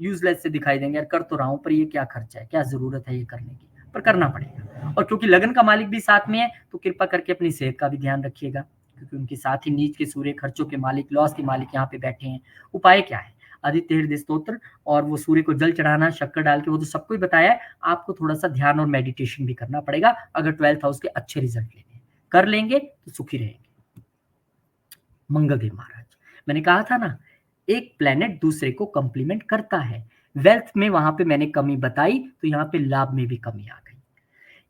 B: यूजलेस से दिखाई देंगे। यार कर तो रहा हूँ पर ये क्या खर्चा है, क्या जरूरत है ये करने की, पर करना पड़ेगा। और क्योंकि लगन का मालिक भी साथ में है तो कृपा करके अपनी सेहत का भी ध्यान रखिएगा क्योंकि उनके साथ ही नीच के सूर्य खर्चों के मालिक, लॉस के मालिक यहाँ पे बैठे हैं। उपाय क्या है, आदित्य हृदय स्तोत्र और वो सूर्य को जल चढ़ाना शक्कर डाल के, वो तो सबको ही बताया है। आपको थोड़ा सा ध्यान और मेडिटेशन भी करना पड़ेगा अगर 12th हाउस के अच्छे रिजल्ट लेने हैं। कर लेंगे तो सुखी रहेंगे। मंगलदेव महाराज, मैंने कहा था ना एक प्लेनेट दूसरे को कंप्लीमेंट करता है। वेल्थ में वहां पे मैंने कमी बताई तो यहाँ पे लाभ में भी कमी आ गई।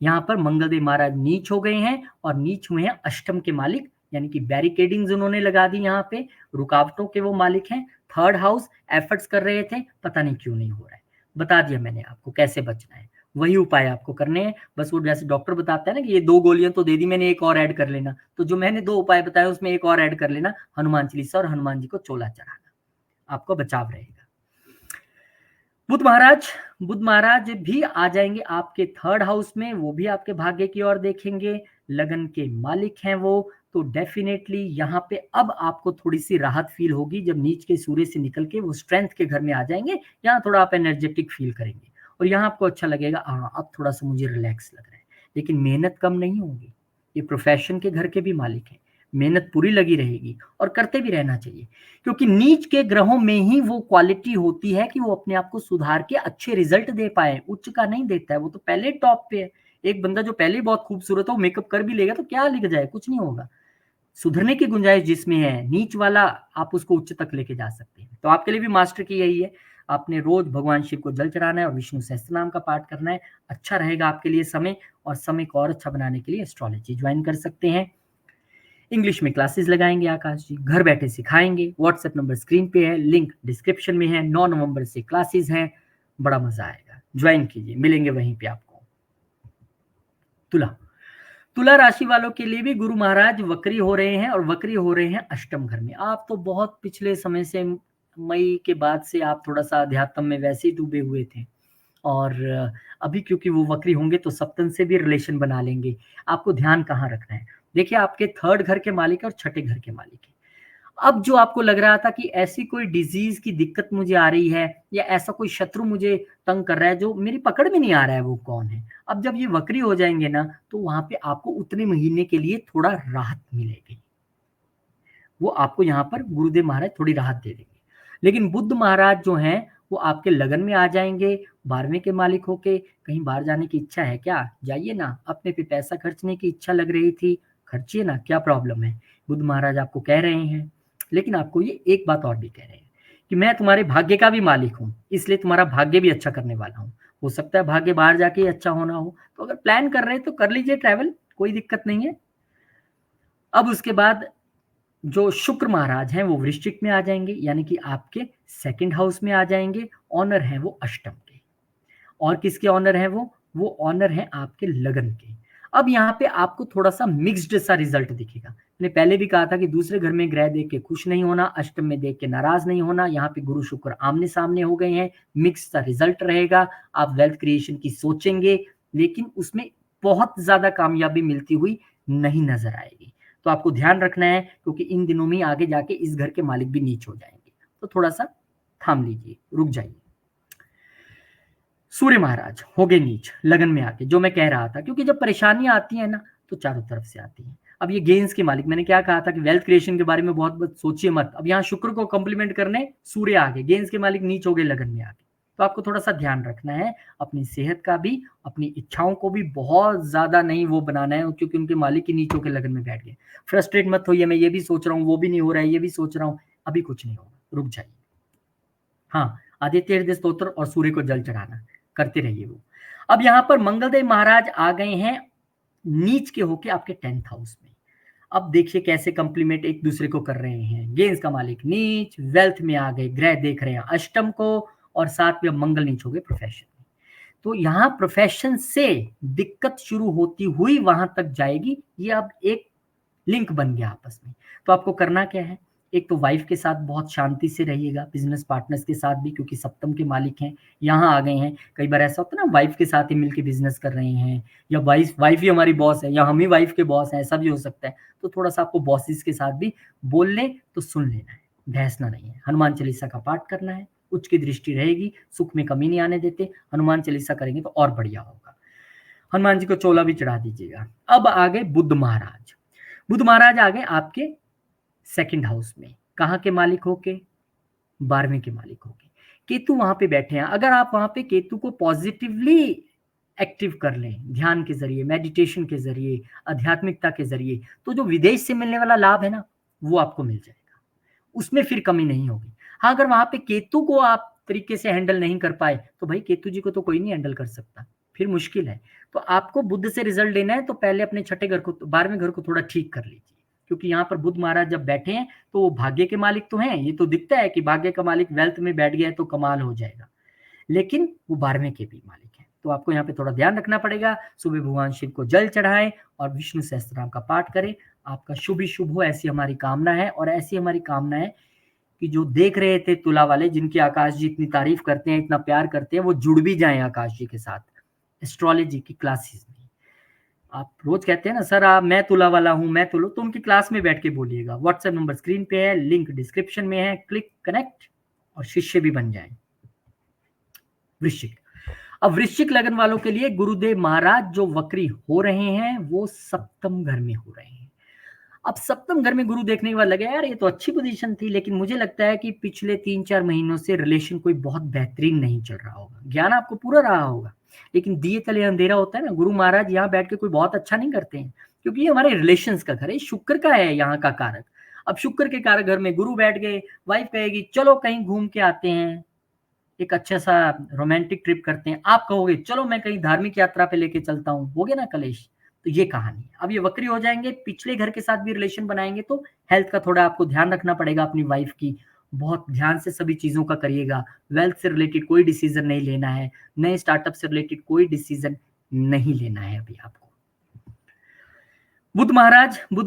B: यहाँ पर मंगलदेव महाराज नीच हो गए हैं और नीच हुए हैं अष्टम के मालिक, यानी कि बैरिकेडिंग्स उन्होंने लगा दी। यहाँ पे रुकावटों के वो मालिक हैं। थर्ड हाउस एफर्ट्स कर रहे थे, पता नहीं क्यों नहीं हो रहा है। बता दिया मैंने आपको कैसे बचना है, वही उपाय आपको करने हैं। बस वो जैसे डॉक्टर बताता है ना कि ये 2 गोलियां तो दे दी मैंने, एक और ऐड कर लेना, तो जो मैंने 2 उपाय बताए उसमें एक और ऐड कर लेना, हनुमान चालीसा और हनुमान जी को चोला चढ़ाना, आपको बचाव रहेगा। बुध महाराज भी आ जाएंगे आपके थर्ड हाउस में, वो भी आपके भाग्य की ओर देखेंगे। लगन के मालिक हैं वो, तो डेफिनेटली यहाँ पे अब आपको थोड़ी सी राहत फील होगी जब नीच के सूर्य से निकल के वो स्ट्रेंथ के घर में आ जाएंगे। यहाँ थोड़ा आप एनर्जेटिक फील करेंगे और यहाँ आपको अच्छा लगेगा, हाँ अब थोड़ा सा मुझे रिलैक्स लग रहा है। लेकिन मेहनत कम नहीं होगी, ये प्रोफेशन के घर के भी मालिक हैं, मेहनत पूरी लगी रहेगी और करते भी रहना चाहिए क्योंकि नीच के ग्रहों में ही वो क्वालिटी होती है कि वो अपने आप को सुधार के अच्छे रिजल्ट दे पाए। उच्च का नहीं देता है, वो तो पहले टॉप पे है। एक बंदा जो पहले बहुत खूबसूरत हो, मेकअप कर भी लेगा तो क्या लिख जाए, कुछ नहीं होगा। सुधरने की गुंजाइश जिसमें है, नीच वाला आप उसको उच्च तक लेके जा सकते हैं। तो आपके लिए भी मास्टर की यही है, आपने रोज भगवान शिव को जल चढ़ाना है और विष्णु सहस्त्र नाम का पाठ करना है। अच्छा रहेगा आपके लिए समय, और समय को और अच्छा बनाने के लिए एस्ट्रोलॉजी ज्वाइन कर सकते हैं। इंग्लिश में क्लासेस लगाएंगे आकाश जी, घर बैठे सिखाएंगे। व्हाट्सएप नंबर स्क्रीन पे है, लिंक डिस्क्रिप्शन में है। 9 नवंबर से क्लासेस हैं, बड़ा मजा आएगा, ज्वाइन कीजिए, मिलेंगे वहीं पे आपको। तुला राशि वालों के लिए भी गुरु महाराज वक्री हो रहे हैं और वक्री हो रहे हैं अष्टम घर में। आप तो बहुत पिछले समय से, मई के बाद से आप थोड़ा सा अध्यात्म में वैसे ही डूबे हुए थे और अभी क्योंकि वो वक्री होंगे तो सप्तम से भी रिलेशन बना लेंगे। आपको ध्यान कहाँ रखना है, देखिए आपके थर्ड घर के मालिक और छठे घर के मालिक है। अब जो आपको लग रहा था कि ऐसी कोई डिजीज की दिक्कत मुझे आ रही है या ऐसा कोई शत्रु मुझे तंग कर रहा है जो मेरी पकड़ में नहीं आ रहा है वो कौन है, अब जब ये वक्री हो जाएंगे ना तो वहां पे आपको उतने महीने के लिए थोड़ा राहत मिलेगी। वो आपको यहाँ पर गुरुदेव महाराज थोड़ी राहत दे देंगे। लेकिन बुद्ध महाराज जो हैं वो आपके लगन में आ जाएंगे 12वें के मालिक होके। कहीं बाहर जाने की इच्छा है क्या, जाइए ना, अपने पे पैसा खर्चने की इच्छा लग रही थी, खर्चिए ना, क्या प्रॉब्लम है। बुद्ध महाराज आपको कह रहे हैं, लेकिन आपको ये एक बात और भी कह रहे हैं कि मैं तुम्हारे भाग्य का भी मालिक हूँ, इसलिए तुम्हारा भाग्य भी अच्छा करने वाला हूँ। हो सकता है भाग्य बाहर जाके अच्छा होना हो, तो अगर प्लान कर रहे हैं तो कर लीजिए ट्रैवल, कोई दिक्कत नहीं है। अब उसके बाद जो शुक्र महाराज हैं वो वृश्चिक में आ जाएंगे, यानी कि आपके सेकंड हाउस में आ जाएंगे। ऑनर है वो अष्टम के, और किसके ऑनर है वो, वो ऑनर है आपके लगन के। अब यहाँ पे आपको थोड़ा सा मिक्स्ड सा रिजल्ट दिखेगा। मैंने पहले भी कहा था कि दूसरे घर में ग्रह देख के खुश नहीं होना, अष्टम में देख के नाराज नहीं होना। यहाँ पे गुरु शुक्र आमने सामने हो गए हैं, मिक्स सा रिजल्ट रहेगा। आप वेल्थ क्रिएशन की सोचेंगे, लेकिन उसमें बहुत ज्यादा कामयाबी मिलती हुई नहीं नजर आएगी। तो आपको ध्यान रखना है, क्योंकि इन दिनों में आगे जाके इस घर के मालिक भी नीच हो जाएंगे। तो थोड़ा सा थाम लीजिए, रुक जाइए। सूर्य महाराज हो गए नीच लगन में आके, जो मैं कह रहा था, क्योंकि जब परेशानियां आती है ना तो चारों तरफ से आती है। अब ये गेंस के मालिक, मैंने क्या कहा था कि वेल्थ क्रिएशन के बारे में बहुत सोचिए मत। अब यहाँ शुक्र को कंप्लीमेंट करने सूर्य आ गए, गेंस के मालिक नीच हो गए लगन में आके। तो आपको थोड़ा सा ध्यान रखना है, अपनी सेहत का भी, अपनी इच्छाओं को भी बहुत ज्यादा नहीं वो बनाना है, क्योंकि उनके मालिक ही नीचों के लगन में बैठ गए। फ्रस्ट्रेट मत होइए, मैं ये भी सोच रहा हूँ, वो भी नहीं हो रहा है, ये भी सोच रहा हूँ, अभी कुछ नहीं होगा, रुक जाइए। हाँ, आदित्य हृदय स्तोत्र और सूर्य को जल चढ़ाना करते रहिए वो। अब यहाँ पर मंगलदेव महाराज आ गए हैं नीच के होके आपके 10th हाउस में। अब देखिए कैसे कंप्लीमेंट एक दूसरे को कर रहे हैं। गेंस का मालिक नीच, वेल्थ में आ गए, ग्रह देख रहे हैं अष्टम को, और साथ में मंगल नीच हो गए प्रोफेशन में। तो यहाँ प्रोफेशन से दिक्कत शुरू होती हुई वहां तक जाएगी। ये अब एक लिंक बन गया आपस में। तो आपको करना क्या है, एक तो वाइफ के साथ बहुत शांति से रहिएगा, बिजनेस पार्टनर्स के साथ भी, क्योंकि सप्तम के मालिक हैं, यहाँ आ गए हैं। कई बार ऐसा होता है ना, वाइफ के साथ ही मिलके बिजनेस कर रहे हैं, या वाइफ ही हमारी बॉस है, या हम ही वाइफ के बॉस हैं, ऐसा भी हो सकता है। तो थोड़ा सा आपको बॉसेस के साथ भी बोल लें तो सुन लेना है, बहसना नहीं है। हनुमान चालीसा का पाठ करना है, उच्च की दृष्टि रहेगी, सुख में कमी नहीं आने देते। हनुमान चालीसा करेंगे तो और बढ़िया होगा। हनुमान जी को चोला भी चढ़ा दीजिएगा। अब आ गए बुध महाराज। बुध महाराज आ गए आपके 2nd हाउस में, कहाँ के मालिक होके, 12वें के मालिक होके। केतु वहां पे बैठे हैं। अगर आप वहां पे केतु को पॉजिटिवली एक्टिव कर लें, ध्यान के जरिए, मेडिटेशन के जरिए, आध्यात्मिकता के जरिए, तो जो विदेश से मिलने वाला लाभ है ना, वो आपको मिल जाएगा, उसमें फिर कमी नहीं होगी। हाँ, अगर वहां पे केतु को आप तरीके से हैंडल नहीं कर पाए, तो भाई केतु जी को तो कोई नहीं हैंडल कर सकता, फिर मुश्किल है। तो आपको बुध से रिजल्ट लेना है, तो पहले अपने 6ठे घर को, 12वें घर को थोड़ा ठीक कर लीजिए, क्योंकि यहाँ पर बुध महाराज जब बैठे हैं तो वो भाग्य के मालिक तो हैं। ये तो दिखता है कि भाग्य का मालिक वेल्थ में बैठ गया है तो कमाल हो जाएगा, लेकिन वो 12वें के भी मालिक हैं। तो आपको यहाँ पे थोड़ा ध्यान रखना पड़ेगा। सुबह भगवान शिव को जल चढ़ाएं और विष्णु सहस्त्रनाम का पाठ करें। आपका शुभ ही शुभ हो, ऐसी हमारी कामना है। और ऐसी हमारी कामना है कि जो देख रहे थे तुला वाले, जिनकी आकाश जी इतनी तारीफ करते हैं, इतना प्यार करते हैं, वो जुड़ भी जाएं आकाश जी के साथ एस्ट्रोलॉजी की क्लासेस में। आप रोज कहते हैं ना सर आप, मैं तुला वाला हूं, मैं तुलो, तो उनकी क्लास में बैठ के बोलिएगा। व्हाट्सएप नंबर स्क्रीन पे है, लिंक डिस्क्रिप्शन में है, क्लिक कनेक्ट और शिष्य भी बन जाए। वृश्चिक। अब वृश्चिक लगन वालों के लिए गुरुदेव महाराज जो वक्री हो रहे हैं, वो सप्तम घर में हो रहे हैं। अब सप्तम घर में गुरु देखने के बाद लगे यार ये तो अच्छी पोजीशन थी, लेकिन मुझे लगता है कि पिछले 3-4 महीनों से रिलेशन कोई बहुत बेहतरीन नहीं चल रहा होगा। ज्ञान आपको पूरा रहा होगा, लेकिन दिए तले अंधेरा होता है ना। गुरु महाराज यहाँ बैठ के कोई बहुत अच्छा नहीं करते हैं, क्योंकि ये हमारे रिलेशंस का घर है, शुक्र का है यहाँ का कारक। अब शुक्र के कारक घर में गुरु बैठ गए, वाइफ कहेगी चलो कहीं घूम के आते हैं, एक अच्छा सा रोमांटिक ट्रिप करते हैं, आप कहोगे चलो मैं कहीं धार्मिक यात्रा पे लेके चलता हूँ, हो गया ना कलेश। तो ये कहानी है। अब ये वक्री हो जाएंगे, पिछले घर के साथ भी रिलेशन बनाएंगे, तो हेल्थ का थोड़ा आपको ध्यान रखना पड़ेगा अपनी वाइफ की। बहुत ध्यान से सभी चीजों का करिएगा। वेल्थ से रिलेटेड कोई डिसीजन नहीं लेना है, नए स्टार्टअप से रिलेटेड कोई डिसीजन नहीं लेना है अभी आपको। बुध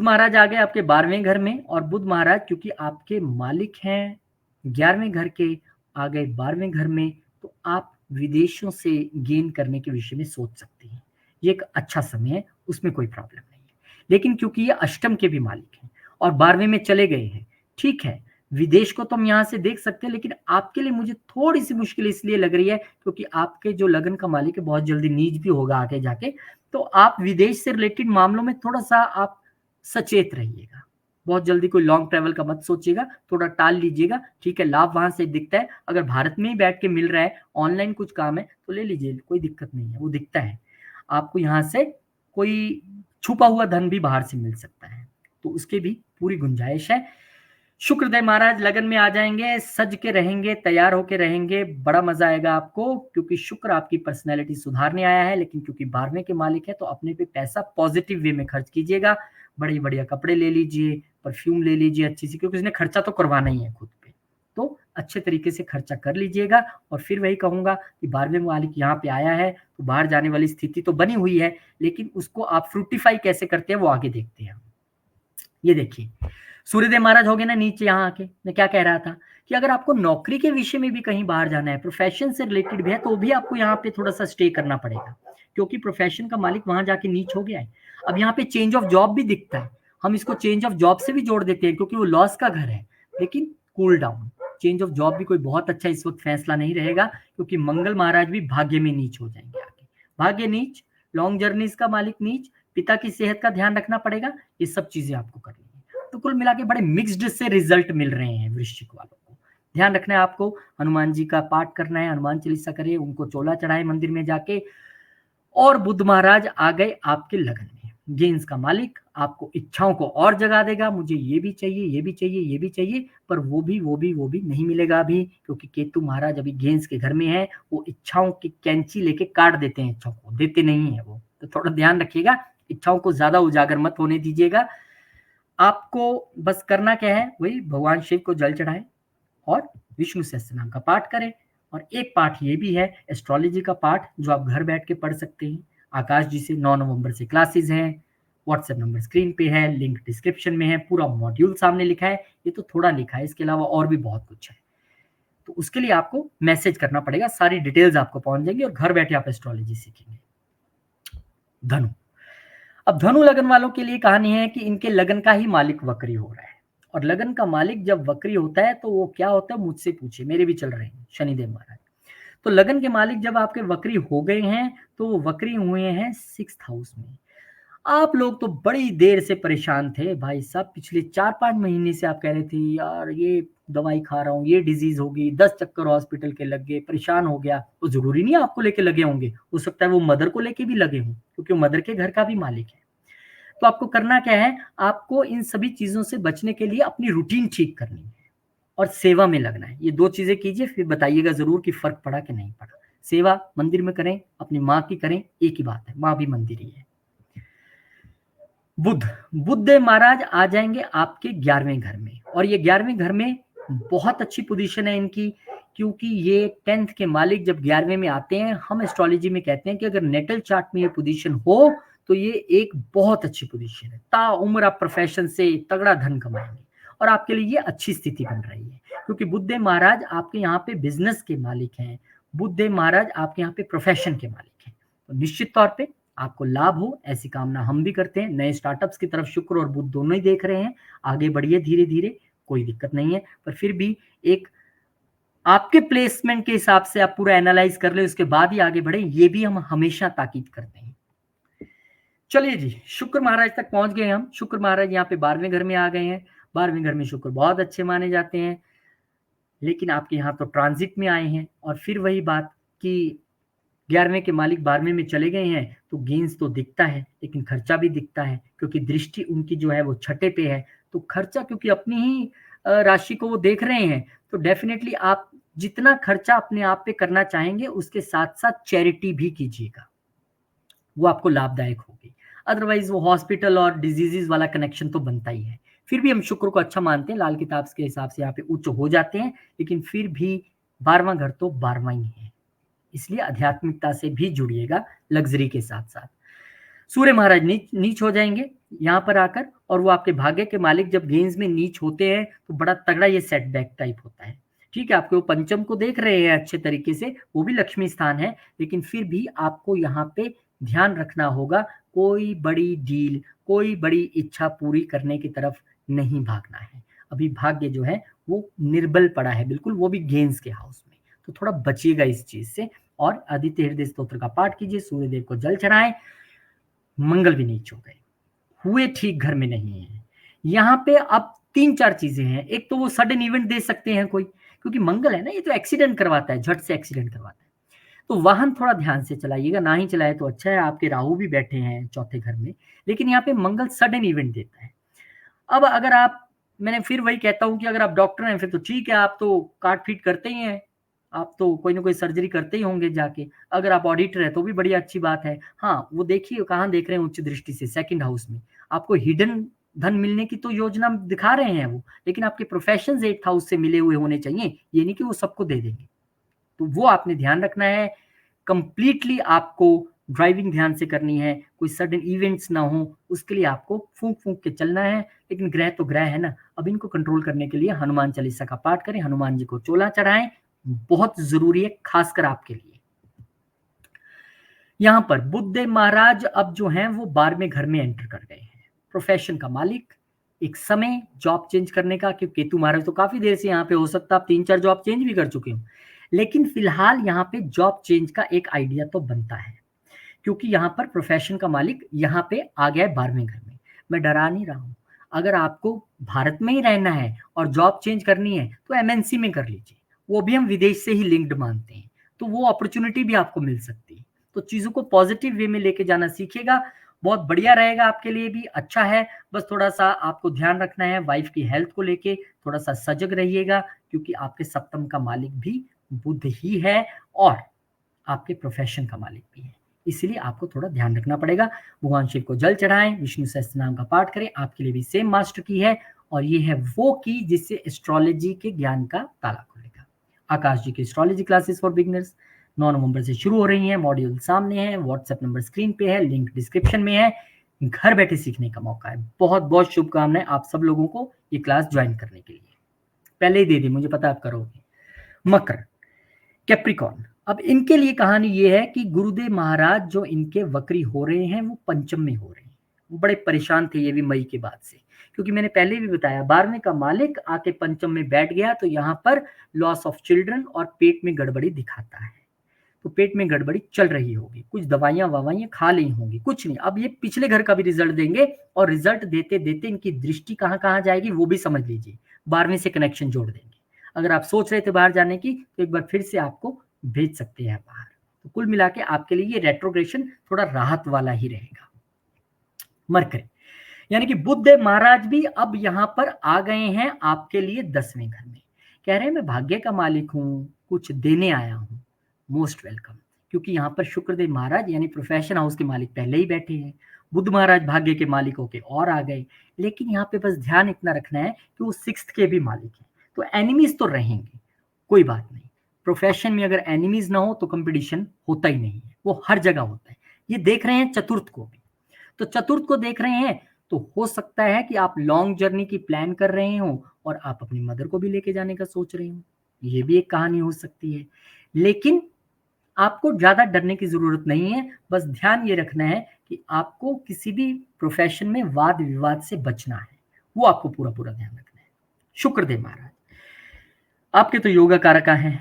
B: महाराज आ गए आपके 12वें घर में, और बुध महाराज क्योंकि आपके मालिक हैं 11वें घर के, आ गए 12वें घर में, तो आप विदेशों से गेन करने के विषय में सोच सकते हैं। ये एक अच्छा समय है, उसमें कोई प्रॉब्लम नहीं है। लेकिन क्योंकि ये अष्टम के भी मालिक हैं और 12वें में चले गए हैं, ठीक है, विदेश को तो हम यहाँ से देख सकते हैं, लेकिन आपके लिए मुझे थोड़ी सी मुश्किल इसलिए लग रही है क्योंकि आपके जो लगन का मालिक है बहुत जल्दी नीच भी होगा आगे जाके। तो आप विदेश से रिलेटेड मामलों में थोड़ा सा आप सचेत रहिएगा। बहुत जल्दी कोई लॉन्ग ट्रैवल का मत सोचिएगा, थोड़ा टाल लीजिएगा, ठीक है। लाभ वहां से दिखता है, अगर भारत में ही बैठ के मिल रहा है, ऑनलाइन कुछ काम है तो ले लीजिए, कोई दिक्कत नहीं है, वो दिखता है आपको। यहाँ से कोई छुपा हुआ धन भी बाहर से मिल सकता है, तो उसके भी पूरी गुंजाइश है। शुक्रदेव महाराज लगन में आ जाएंगे, सज के रहेंगे, तैयार होके रहेंगे, बड़ा मजा आएगा आपको, क्योंकि शुक्र आपकी पर्सनैलिटी सुधारने आया है। लेकिन क्योंकि 12वें के मालिक है तो अपने पे पैसा पॉजिटिव वे में खर्च कीजिएगा। बड़े बढ़िया कपड़े ले लीजिए, परफ्यूम ले लीजिए अच्छी सी, क्योंकि उसने खर्चा तो करवाना ही है खुद पे, तो अच्छे तरीके से खर्चा कर लीजिएगा। और फिर वही कहूँगा कि 12वें मालिक यहाँ पे आया है तो बाहर जाने वाली स्थिति तो बनी हुई है, लेकिन उसको आप फ्रूटिफाई कैसे करते हैं वो आगे देखते हैं। ये देखिए सूर्यदेव महाराज हो गए ना नीचे यहाँ आके। मैं क्या कह रहा था कि अगर आपको नौकरी के विषय में भी कहीं बाहर जाना है, प्रोफेशन से रिलेटेड भी है, तो भी आपको यहाँ पे थोड़ा सा स्टे करना पड़ेगा, क्योंकि प्रोफेशन का मालिक वहां जाके नीच हो गया है। अब यहाँ पे चेंज ऑफ जॉब भी दिखता है, हम इसको चेंज ऑफ जॉब से भी जोड़ देते हैं क्योंकि वो लॉस का घर है। लेकिन cool down, change of job भी कोई बहुत अच्छा इस वक्त फैसला नहीं रहेगा, क्योंकि मंगल महाराज भी भाग्य में नीच हो जाएंगे आगे। भाग्य नीच, लॉन्ग जर्नीज का मालिक नीच, पिता की सेहत का ध्यान रखना पड़ेगा, ये सब चीजें आपको करनी है। तो कुल मिला के बड़े मिक्स्ड से रिजल्ट मिल रहे हैं वृश्चिक वालों को। ध्यान रखना है आपको, हनुमान जी का पाठ करना है, हनुमान चालीसा करें, उनको चोला चढ़ाए मंदिर में जाके। और बुध महाराज आ गए आपके लगन में, गेंस का मालिक आपको इच्छाओं को और जगा देगा, मुझे ये भी चाहिए, ये भी चाहिए, ये भी चाहिए, पर वो भी नहीं मिलेगा अभी, क्योंकि केतु महाराज अभी गेंस के घर में है। वो इच्छाओं की कैंची लेके काट देते हैं, इच्छाओं को देते नहीं है वो, तो थोड़ा ध्यान रखिएगा, इच्छाओं को ज्यादा उजागर मत होने दीजिएगा। आपको बस करना क्या है, वही भगवान शिव को जल चढ़ाएं और विष्णु सहस्त्रनाम का पाठ करें। और एक पाठ ये भी है एस्ट्रोलॉजी का पाठ, जो आप घर बैठ के पढ़ सकते हैं। आकाश जी से 9 नवंबर से क्लासेस हैं, व्हाट्सएप नंबर स्क्रीन पे है, लिंक डिस्क्रिप्शन में है, पूरा मॉड्यूल सामने लिखा है। ये तो थोड़ा लिखा है, इसके अलावा और भी बहुत कुछ है, तो उसके लिए आपको मैसेज करना पड़ेगा, सारी डिटेल्स आपको पहुंच जाएंगी और घर बैठे आप एस्ट्रोलॉजी सीखेंगे। धनु, अब धनु लगन वालों के लिए कहानी है कि इनके लगन का ही मालिक वक्री हो रहा है, और लगन का मालिक जब वक्री होता है तो वो क्या होता है, मुझसे पूछिए, मेरे भी चल रहे हैं शनिदेव महाराज। तो लगन के मालिक जब आपके वक्री हो गए हैं तो वो वक्री हुए हैं 6th हाउस में। आप लोग तो बड़ी देर से परेशान थे भाई साहब, पिछले 4-5 महीने से आप कह रहे थे यार ये दवाई खा रहा हूँ, ये डिजीज होगी, 10 चक्कर हॉस्पिटल के लग गए, परेशान हो गया। तो जरूरी नहीं आपको लेके लगे होंगे, हो सकता है वो मदर को लेके भी लगे हों, क्योंकि वो मदर के घर का भी मालिक है। तो आपको करना क्या है, आपको इन सभी चीजों से बचने के लिए अपनी रूटीन ठीक करनी है और सेवा में लगना है। ये 2 चीजें कीजिए, फिर बताइएगा जरूर कि फर्क पड़ा कि नहीं पड़ा। सेवा मंदिर में करें, अपनी माँ की करें, एक ही बात है, माँ भी मंदिर ही है। बुध महाराज आ जाएंगे आपके 11वें घर में, और ये 11वें घर में बहुत अच्छी पोजीशन है इनकी, क्योंकि ये 10th के मालिक जब 11वें में आते हैं, हम एस्ट्रोलॉजी में कहते हैं कि अगर नेटल चार्ट में ये पोजीशन हो तो ये एक बहुत अच्छी पोजीशन है। ताउम्र आप प्रोफेशन से तगड़ा धन कमाएंगे और आपके लिए ये अच्छी स्थिति बन रही है, क्योंकि बुध महाराज आपके यहाँ पे बिजनेस के मालिक हैं, बुध महाराज आपके यहाँ पे प्रोफेशन के मालिक हैं। तो निश्चित तौर पे आपको लाभ हो, ऐसी कामना हम भी करते हैं। नए स्टार्टअप्स की तरफ शुक्र और बुध दोनों ही देख रहे हैं, आगे बढ़िए धीरे धीरे, कोई दिक्कत नहीं है। पर फिर भी एक आपके प्लेसमेंट के हिसाब से आप पूरा एनालाइज कर ले, उसके बाद ही आगे बढ़े, ये भी हम हमेशा ताकीद करते हैं। चलिए जी, शुक्र महाराज तक पहुंच गए हम। शुक्र महाराज यहाँ पे 12वें घर में आ गए हैं। 12वें घर में शुक्र बहुत अच्छे माने जाते हैं, लेकिन आपके यहाँ तो ट्रांजिट में आए हैं। और फिर वही बात कि 11वें के मालिक 12वें में चले गए हैं, तो गेंस तो दिखता है लेकिन खर्चा भी दिखता है, क्योंकि दृष्टि उनकी जो है वो 6ठे पे है। तो खर्चा, क्योंकि अपनी ही राशि को वो देख रहे हैं, तो डेफिनेटली आप जितना खर्चा अपने आप पे करना चाहेंगे उसके साथ साथ चैरिटी भी कीजिएगा, वो आपको लाभदायक होगी। अदरवाइज वो हॉस्पिटल और डिजीजेस वाला कनेक्शन तो बनता ही है। फिर भी हम शुक्र को अच्छा मानते हैं, लाल किताब के हिसाब से यहाँ पे उच्च हो जाते हैं, लेकिन फिर भी 12वां घर तो 12वां ही है, इसलिए आध्यात्मिकता से भी जुड़िएगा लग्जरी के साथ साथ। सूर्य महाराज नीच हो जाएंगे यहाँ पर आकर, और वो आपके भाग्य के मालिक जब गेंस में नीच होते हैं तो बड़ा तगड़ा ये सेटबैक टाइप होता है। ठीक है, आपके वो पंचम को देख रहे हैं अच्छे तरीके से, वो भी लक्ष्मी स्थान है, लेकिन फिर भी आपको यहाँ पे ध्यान रखना होगा, कोई बड़ी डील, कोई बड़ी इच्छा पूरी करने की तरफ नहीं भागना है। अभी भाग्य जो है वो निर्बल पड़ा है बिल्कुल, वो भी गेंस के हाउस में, तो थोड़ा बचिएगा इस चीज से। और आदित्य हृदय स्तोत्र का पाठ कीजिए, सूर्यदेव को जल चढ़ाएं। मंगल भी नीच हो गए, हुए ठीक घर में नहीं है। यहाँ पे अब 3-4 चीजें हैं। एक तो वो सडन इवेंट दे सकते हैं कोई, क्योंकि मंगल है ना, ये तो एक्सीडेंट करवाता है, झट से एक्सीडेंट करवाता है। तो वाहन थोड़ा ध्यान से चलाइएगा, ना ही चलाए तो अच्छा है। आपके राहु भी बैठे हैं 4थे घर में, लेकिन यहाँ पे मंगल सडन इवेंट देता है। अब अगर आप, मैंने फिर वही कहता हूं कि अगर आप डॉक्टर हैं फिर तो ठीक है, आप तो काट फीट करते ही हैं, आप तो कोई ना कोई सर्जरी करते ही होंगे जाके। अगर आप ऑडिटर है तो भी बड़ी अच्छी बात है। हाँ, वो देखिए कहाँ देख रहे हैं, उच्च दृष्टि से 2nd हाउस में। आपको हिडन धन मिलने की तो योजना दिखा रहे हैं वो, लेकिन आपके प्रोफेशंस 8th हाउस से मिले हुए होने चाहिए, ये नहीं कि वो सबको दे देंगे। तो वो आपने ध्यान रखना है। कंप्लीटली आपको ड्राइविंग ध्यान से करनी है, कोई सडन इवेंट्स ना हो, उसके लिए आपको फूंक-फूंक के चलना है। लेकिन ग्रह तो ग्रह है ना, अब इनको कंट्रोल करने के लिए हनुमान चालीसा का पाठ करें, हनुमान जी को चोला चढ़ाएँ, बहुत ज़रूरी है, खासकर आपके लिए। यहाँ पर बुद्धदेव महाराज अब जो हैं वो 12वें घर में एंटर कर गए हैं। प्रोफेशन का मालिक, एक समय जॉब चेंज करने का, क्योंकि केतु महाराज तो काफ़ी देर से यहाँ पे, हो सकता है आप 3-4 जॉब चेंज भी कर चुके हो। लेकिन फिलहाल यहाँ पे जॉब चेंज का एक आइडिया तो बनता है, क्योंकि यहाँ पर प्रोफेशन का मालिक यहाँ पे आ गया है 12वें घर में। मैं डरा नहीं रहा हूँ। अगर आपको भारत में ही रहना है और जॉब चेंज करनी है तो एमएनसी में कर लीजिए। वो भी हम विदेश से ही लिंक्ड मानते हैं, तो वो अपॉर्चुनिटी भी आपको मिल सकती है। तो चीज़ों को पॉजिटिव वे में लेके जाना सीखिएगा, बहुत बढ़िया रहेगा आपके लिए भी, अच्छा है। बस थोड़ा-सा आपको ध्यान रखना है वाइफ की हेल्थ को लेके, थोड़ा-सा सजग रहिएगा, क्योंकि आपके सप्तम का मालिक भी बुध ही है और आपके प्रोफेशन का मालिक भी है। इसलिए आपको थोड़ा ध्यान रखना पड़ेगा। भगवान शिव को जल चढ़ाएँ, विष्णु सहस्त्रनाम का पाठ करें, आपके लिए भी सेम मास्टर की है और ये है वो की जिससे एस्ट्रोलॉजी के ज्ञान का ताला खुलेगा। आकाश जी की एस्ट्रोलॉजी क्लासेस फॉर बिगिनर्स 9 नवंबर से शुरू हो रही हैं, मॉड्यूल सामने है, व्हाट्सएप नंबर स्क्रीन पे है, लिंक डिस्क्रिप्शन में है। घर बैठे सीखने का मौका है। बहुत-बहुत शुभकामनाएँ आप सब लोगों को ये क्लास ज्वाइन करने के लिए। पहले ही दे दी, मुझे पता है आप करोगे। मकर, कैप्रिकॉर्न, अब इनके लिए कहानी ये है कि गुरुदेव महाराज जो इनके वक्री हो रहे हैं वो पंचम में हो रहे हैं। वो बड़े परेशान थे ये भी मई के बाद से, क्योंकि मैंने पहले भी बताया 12वें का मालिक आके पंचम में बैठ गया, तो यहाँ पर लॉस ऑफ चिल्ड्रन और पेट में गड़बड़ी दिखाता है। तो पेट में गड़बड़ी चल रही होगी, कुछ दवाइयाँ ववाइयाँ खा ली होंगी, कुछ नहीं। अब ये पिछले घर का भी रिजल्ट देंगे और रिजल्ट देते देते इनकी दृष्टि कहाँ कहाँ जाएगी वो भी समझ लीजिए। 12वें से कनेक्शन जोड़ देंगे। अगर आप सोच रहे थे बाहर जाने की, तो एक बार फिर से आपको भेज सकते हैं बाहर। तो कुल मिला के आपके लिए ये रेट्रोग्रेशन थोड़ा राहत वाला ही रहेगा। मरकरी, यानी कि बुद्धदेव महाराज भी अब यहाँ पर आ गए हैं आपके लिए 10वें घर में। कह रहे हैं मैं भाग्य का मालिक हूँ, कुछ देने आया हूँ, मोस्ट वेलकम। क्योंकि यहाँ पर शुक्रदेव महाराज यानी प्रोफेशन हाउस के मालिक पहले ही बैठे हैं, बुध महाराज भाग्य के मालिक होके और आ गए। लेकिन यहाँ पे बस ध्यान इतना रखना है कि वो 6th के भी मालिक हैं, तो एनिमीज तो रहेंगे, कोई बात नहीं। प्रोफेशन में अगर एनिमीज ना हो तो कंपटीशन होता ही नहीं है, वो हर जगह होता है। ये देख रहे हैं चतुर्थ को भी, तो चतुर्थ को देख रहे हैं, तो हो सकता है कि आप लॉन्ग जर्नी की प्लान कर रहे हो और आप अपनी मदर को भी लेके जाने का सोच रहे हो, ये भी एक कहानी हो सकती है। लेकिन आपको ज़्यादा डरने की ज़रूरत नहीं है, बस ध्यान ये रखना है कि आपको किसी भी प्रोफेशन में वाद-विवाद से बचना है, वो आपको पूरा-पूरा ध्यान रखना है। शुक्रदेव महाराज, आपके तो योगा कारका हैं।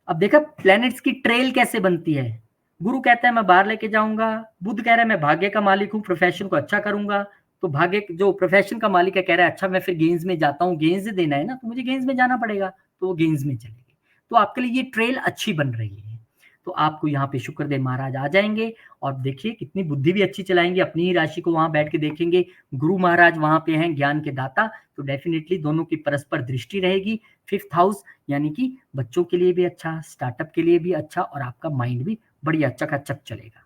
B: अब देखा प्लैनेट्स की ट्रेल कैसे बनती है। गुरु कहता है मैं बाहर लेके जाऊँगा, बुध कह रहा है मैं भाग्य का मालिक हूँ, प्रोफेशन को अच्छा करूँगा, तो भाग्य जो प्रोफेशन का मालिक है कह रहा है अच्छा मैं फिर गेम्स में जाता हूँ, गेम्स देना है ना, तो मुझे गेम्स में जाना पड़ेगा, तो वो गेम्स में चले गए। तो आपके लिए ये ट्रेल अच्छी बन रही है। तो आपको यहाँ पे शुक्रदेव महाराज आ जाएँगे और देखिए कितनी बुद्धि भी अच्छी चलाएँगे, अपनी ही राशि को वहाँ बैठ के देखेंगे। गुरु महाराज वहाँ पे हैं ज्ञान के दाता, तो डेफिनिटली दोनों की परस्पर दृष्टि रहेगी। 5th हाउस यानी कि बच्चों के लिए भी अच्छा, स्टार्टअप के लिए भी अच्छा और आपका माइंड भी बढ़िया चकाचक चलेगा।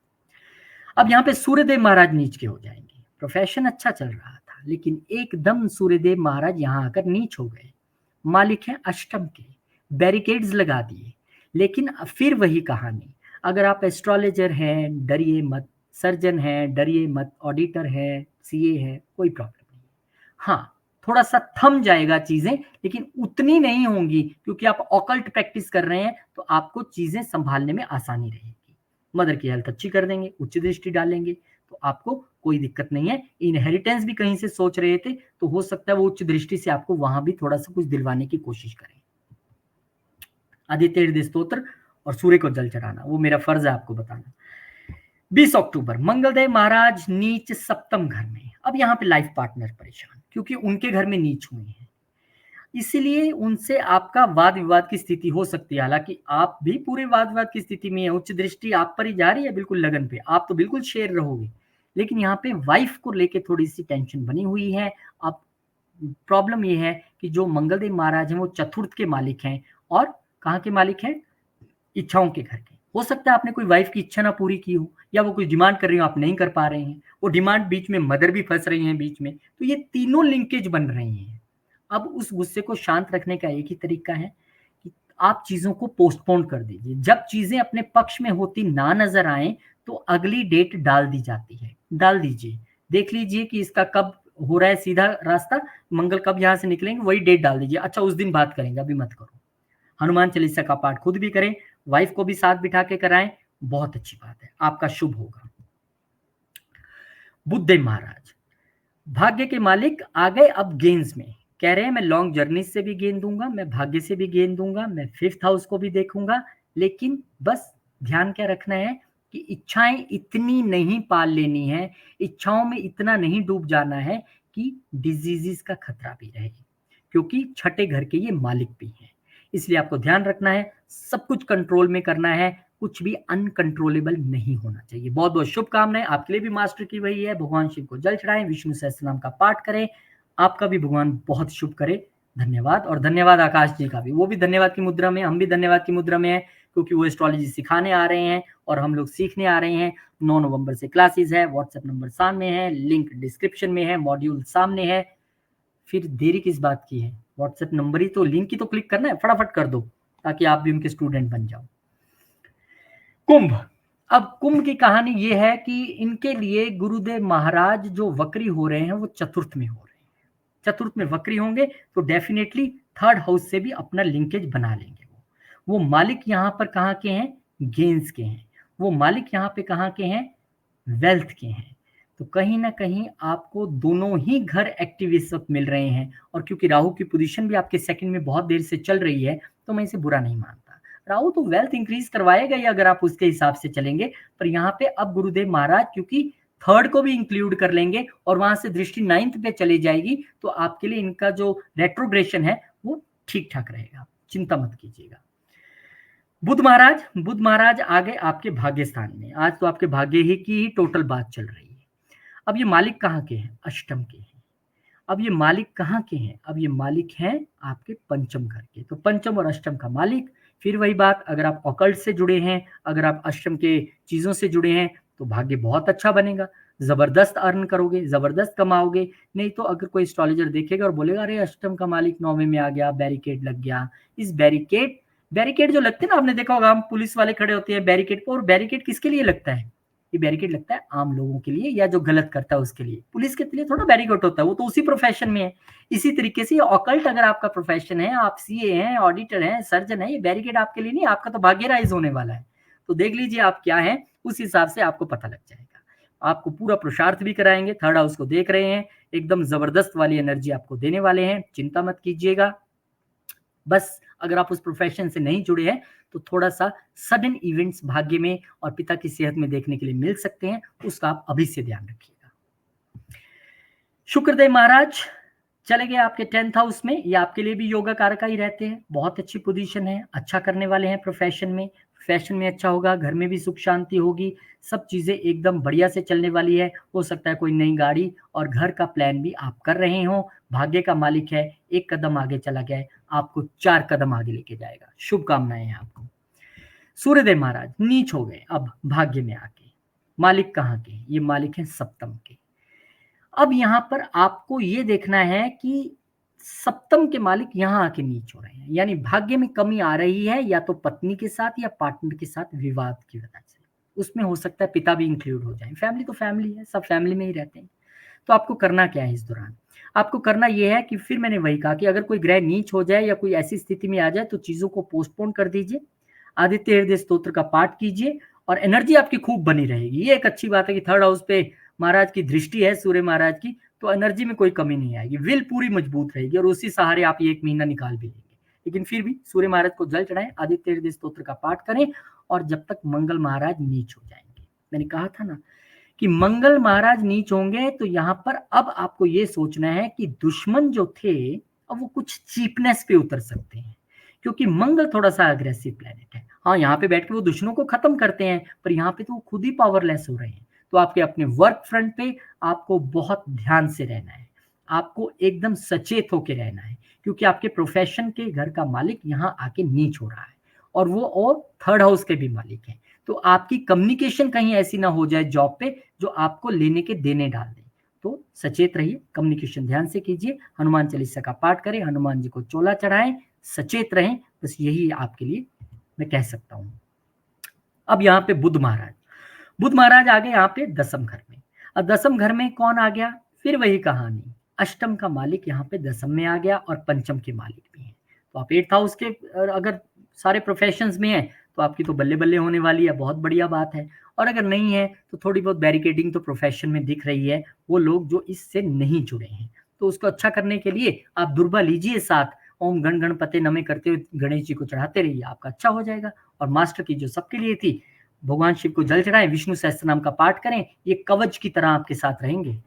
B: अब यहाँ पे सूर्यदेव महाराज नीच के हो जाएंगे। प्रोफेशन अच्छा चल रहा था, लेकिन एकदम सूर्यदेव महाराज यहाँ आकर नीच हो गए। मालिक हैं अष्टम के, बैरिकेड्स लगा दिए। लेकिन फिर वही कहानी, अगर आप एस्ट्रोलॉजर हैं डरिए मत, सर्जन हैं डरिए मत, ऑडिटर है, सीए है, कोई प्रॉब्लम नहीं। हाँ, थोड़ा सा थम जाएगा चीजें, लेकिन उतनी नहीं होंगी, क्योंकि आप ऑकल्ट प्रैक्टिस कर रहे हैं, तो आपको चीजें संभालने में आसानी रहेगी। मदर की हेल्थ अच्छी कर देंगे, उच्च दृष्टि डालेंगे, तो आपको कोई दिक्कत नहीं है। इनहेरिटेंस भी कहीं से सोच रहे थे, तो हो सकता है वो उच्च दृष्टि से आपको वहां भी थोड़ा सा कुछ दिलवाने की कोशिश करें। आदित्य हृदय स्तोत्र और सूर्य को जल चढ़ाना, वो मेरा फर्ज है आपको बताना। 20 अक्टूबर मंगलदेव महाराज नीच सप्तम घर में। अब यहाँ पे लाइफ पार्टनर परेशान, क्योंकि उनके घर में नीच हुए हैं, इसीलिए उनसे आपका वाद विवाद की स्थिति हो सकती है। हालांकि आप भी पूरे वाद विवाद की स्थिति में है, उच्च दृष्टि आप पर ही जा रही है बिल्कुल लगन पे, आप तो बिल्कुल शेर रहोगे। लेकिन यहाँ पे वाइफ को लेके थोड़ी सी टेंशन बनी हुई है। अब प्रॉब्लम ये है कि जो मंगलदेव महाराज हैं वो चतुर्थ के मालिक हैं और कहाँ के मालिक हैं, इच्छाओं के घर के। हो सकता है आपने कोई वाइफ की इच्छा ना पूरी की हो, या वो कुछ डिमांड कर रही हो, आप नहीं कर पा रहे हैं, वो डिमांड बीच में मदर भी फंस रही हैं बीच में, तो ये तीनों लिंकेज बन रही हैं। अब उस गुस्से को शांत रखने का एक ही तरीका है कि आप चीज़ों को पोस्टपोन कर दीजिए। जब चीज़ें अपने पक्ष में होती ना नज़र आएँ, तो अगली डेट डाल दी जाती है, डाल दीजिए। देख लीजिए कि इसका कब हो रहा है सीधा रास्ता, मंगल कब यहाँ से निकलेंगे, वही डेट डाल दीजिए। अच्छा उस दिन बात करेंगे, अभी मत करो। हनुमान चालीसा का पाठ खुद भी करें, वाइफ को भी साथ बिठा के कराएं, बहुत अच्छी बात है, आपका शुभ होगा। बुद्धदेव महाराज भाग्य के मालिक आ गए अब गेंस में, कह रहे हैं मैं लॉन्ग जर्नी से भी गेंद दूंगा, मैं भाग्य से भी गेंद दूंगा, मैं फिफ्थ हाउस को भी देखूंगा, लेकिन बस ध्यान क्या रखना है कि इच्छाएं इतनी नहीं पाल लेनी है, इच्छाओं में इतना नहीं डूब जाना है कि डिजीजेस का खतरा भी रहे, क्योंकि छठे घर के ये मालिक भी हैं। इसलिए आपको ध्यान रखना है, सब कुछ कंट्रोल में करना है, कुछ भी अनकंट्रोलेबल नहीं होना चाहिए। बहुत बहुत शुभकामनाएं आपके लिए भी मास्टर की वही है, भगवान शिव को जल चढ़ाएं, विष्णु सहस्त्रनाम का पाठ करें, आपका भी भगवान बहुत शुभ करे। धन्यवाद। और धन्यवाद आकाश जी का भी, वो भी धन्यवाद की मुद्रा में, हम भी धन्यवाद की मुद्रा में है, क्योंकि वो एस्ट्रोलॉजी सिखाने आ रहे हैं और हम लोग सीखने आ रहे हैं। 9 नवंबर से क्लासेस है, व्हाट्सएप नंबर सामने है, लिंक डिस्क्रिप्शन में है, मॉड्यूल सामने है, फिर देरी किस बात की है? व्हाट्सएप नंबर ही तो, लिंक ही तो क्लिक करना है, फटाफट कर दो ताकि आप भी उनके स्टूडेंट बन जाओ। कुंभ, अब कुंभ की कहानी ये है कि इनके लिए गुरुदेव महाराज जो वक्री हो रहे हैं वो चतुर्थ में हो रहे हैं। चतुर्थ में वक्री होंगे तो डेफिनेटली थर्ड हाउस से भी अपना लिंकेज बना लेंगे। वो मालिक यहाँ पर कहाँ के हैं? गेंस के हैं। वो मालिक यहाँ पे कहाँ के हैं? वेल्थ के हैं। तो कहीं ना कहीं आपको दोनों ही घर एक्टिव इस वक्त मिल रहे हैं, और क्योंकि राहु की पोजीशन भी आपके सेकंड में बहुत देर से चल रही है, तो मैं इसे बुरा नहीं मानता। राहु तो वेल्थ इंक्रीज करवाएगा ही अगर आप उसके हिसाब से चलेंगे, पर यहाँ पे अब गुरुदेव महाराज क्योंकि थर्ड को भी इंक्लूड कर लेंगे और वहां से दृष्टि 9th पे चली जाएगी, तो आपके लिए इनका जो रेट्रोग्रेशन है वो ठीक ठाक रहेगा, चिंता मत कीजिएगा। बुध महाराज आ गए आपके भाग्य स्थान में। आज तो आपके भाग्य ही की ही टोटल बात चल रही है। अब ये मालिक कहाँ के हैं? अष्टम के हैं। अब ये मालिक कहाँ के हैं? अब ये मालिक हैं आपके पंचम घर के। तो पंचम और अष्टम का मालिक, फिर वही बात, अगर आप ऑकल्ट से जुड़े हैं, अगर आप अष्टम के चीजों से जुड़े हैं, तो भाग्य बहुत अच्छा बनेगा, जबरदस्त अर्न करोगे, जबरदस्त कमाओगे। नहीं तो अगर कोई एस्ट्रोलॉजर देखेगा और बोलेगा अरे अष्टम का मालिक 9वें में आ गया, बैरिकेड लग गया, इस बैरिकेड जो लगते हैं ना, आपने देखा होगा, हम पुलिस वाले खड़े होते हैं बैरिकेड पर, और बैरिकेड किसके लिए लगता है? ये बैरिकेड लगता है आम लोगों के लिए या जो गलत करता है उसके लिए। पुलिस के लिए थोड़ा बैरिकेड होता है, वो तो उसी प्रोफेशन में है। इसी तरीके से ऑकल्ट अगर आपका प्रोफेशन है, आप सीए हैं, ऑडिटर हैं, सर्जन है, ये बैरिकेड आपके लिए नहीं, आपका तो भाग्य राइज होने वाला है। तो देख लीजिए आप क्या है, उस हिसाब से आपको पता लग जाएगा। आपको पूरा पुरुषार्थ भी कराएंगे, थर्ड हाउस को देख रहे हैं, एकदम जबरदस्त वाली एनर्जी आपको देने वाले हैं, चिंता मत कीजिएगा। बस अगर आप उस प्रोफेशन से नहीं जुड़े हैं तो थोड़ा सा सडन इवेंट्स भाग्य में और पिता की सेहत में देखने के लिए मिल सकते हैं, उसका आप अभी से ध्यान रखिएगा। शुक्रदेव महाराज चले गए आपके 10th हाउस में, ये आपके लिए भी योगा कारक ही रहते हैं, बहुत अच्छी पोजीशन है, अच्छा करने वाले हैं प्रोफेशन में, फैशन में अच्छा होगा, घर में भी सुख शांति होगी, सब चीजें एकदम बढ़िया से चलने वाली है। हो सकता है कोई नई गाड़ी और घर का प्लान भी आप कर रहे हो। भाग्य का मालिक है, एक कदम आगे चला गया, आपको 4 कदम आगे लेके जाएगा। शुभकामनाएं हैं आपको। सूर्यदेव महाराज नीच हो गए अब भाग्य में आके। मालिक कहाँ के? ये मालिक है सप्तम के। अब यहाँ पर आपको ये देखना है कि सप्तम के मालिक यहाँ आके नीच हो रहे हैं, यानी भाग्य में कमी आ रही है, या तो पत्नी के साथ या पार्टनर के साथ विवाद की वजह से। उसमें हो सकता है पिता भी इंक्लूड हो जाए। फैमिली तो फैमिली है, सब फैमिली में ही रहते हैं। तो आपको करना क्या है इस दौरान? आपको करना यह है कि फिर मैंने वही कहा कि अगर कोई ग्रह नीच हो जाए या कोई ऐसी स्थिति में आ जाए तो चीजों को पोस्टपोन कर दीजिए, आदित्य हृदय स्तोत्र का पाठ कीजिए और एनर्जी आपकी खूब बनी रहेगी। ये एक अच्छी बात है कि थर्ड हाउस पे महाराज की दृष्टि है, सूर्य महाराज की, तो एनर्जी में कोई कमी नहीं आएगी, विल पूरी मजबूत रहेगी और उसी सहारे आप ये 1 महीना निकाल भी लेंगे। लेकिन फिर भी सूर्य महाराज को जल चढ़ाएं, आदित्य हृदय स्तोत्र का पाठ करें, और जब तक मंगल महाराज नीच हो जाएंगे, मैंने कहा था ना कि मंगल महाराज नीच होंगे, तो यहाँ पर अब आपको ये सोचना है कि दुश्मन जो थे अब वो कुछ चीपनेस पे उतर सकते हैं, क्योंकि मंगल थोड़ा सा अग्रेसिव प्लेनेट है। हाँ, यहाँ पे बैठ के वो दुश्मनों को खत्म करते हैं, पर यहाँ पे तो वो खुद ही पावरलेस हो रहे हैं। तो आपके अपने वर्क फ्रंट पे आपको बहुत ध्यान से रहना है, आपको एकदम सचेत होकर रहना है, क्योंकि आपके प्रोफेशन के घर का मालिक यहाँ आके नीच हो रहा है और वो थर्ड हाउस के भी मालिक हैं। तो आपकी कम्युनिकेशन कहीं ऐसी ना हो जाए जॉब पे जो आपको लेने के देने डाल दे। तो सचेत रहिए, कम्युनिकेशन ध्यान से कीजिए, हनुमान चालीसा का पाठ करें, हनुमान जी को चोला चढ़ाएं, सचेत रहें, बस यही आपके लिए मैं कह सकता हूँ। अब यहाँ पे बुध महाराज आ गए यहाँ पे दसम घर में। अब दसम घर में कौन आ गया, फिर वही कहानी, अष्टम का मालिक यहाँ पे दसम में आ गया और पंचम के मालिक भी हैं। तो आप 8th हाउस के अगर सारे प्रोफेशंस में हैं तो आपकी तो बल्ले बल्ले होने वाली है, बहुत बढ़िया बात है। और अगर नहीं है तो थोड़ी बहुत बैरिकेडिंग तो प्रोफेशन में दिख रही है, वो लोग जो इससे नहीं जुड़े हैं। तो उसको अच्छा करने के लिए आप दुर्बा लीजिए साथ, ओम गण गणपते नमे करते हुए गणेश जी को चढ़ाते रहिए, आपका अच्छा हो जाएगा। और मास्टर की जो सबके लिए थी, भगवान शिव को जल चढ़ाएं, विष्णु सहस्त्र नाम का पाठ करें, ये कवच की तरह आपके साथ रहेंगे।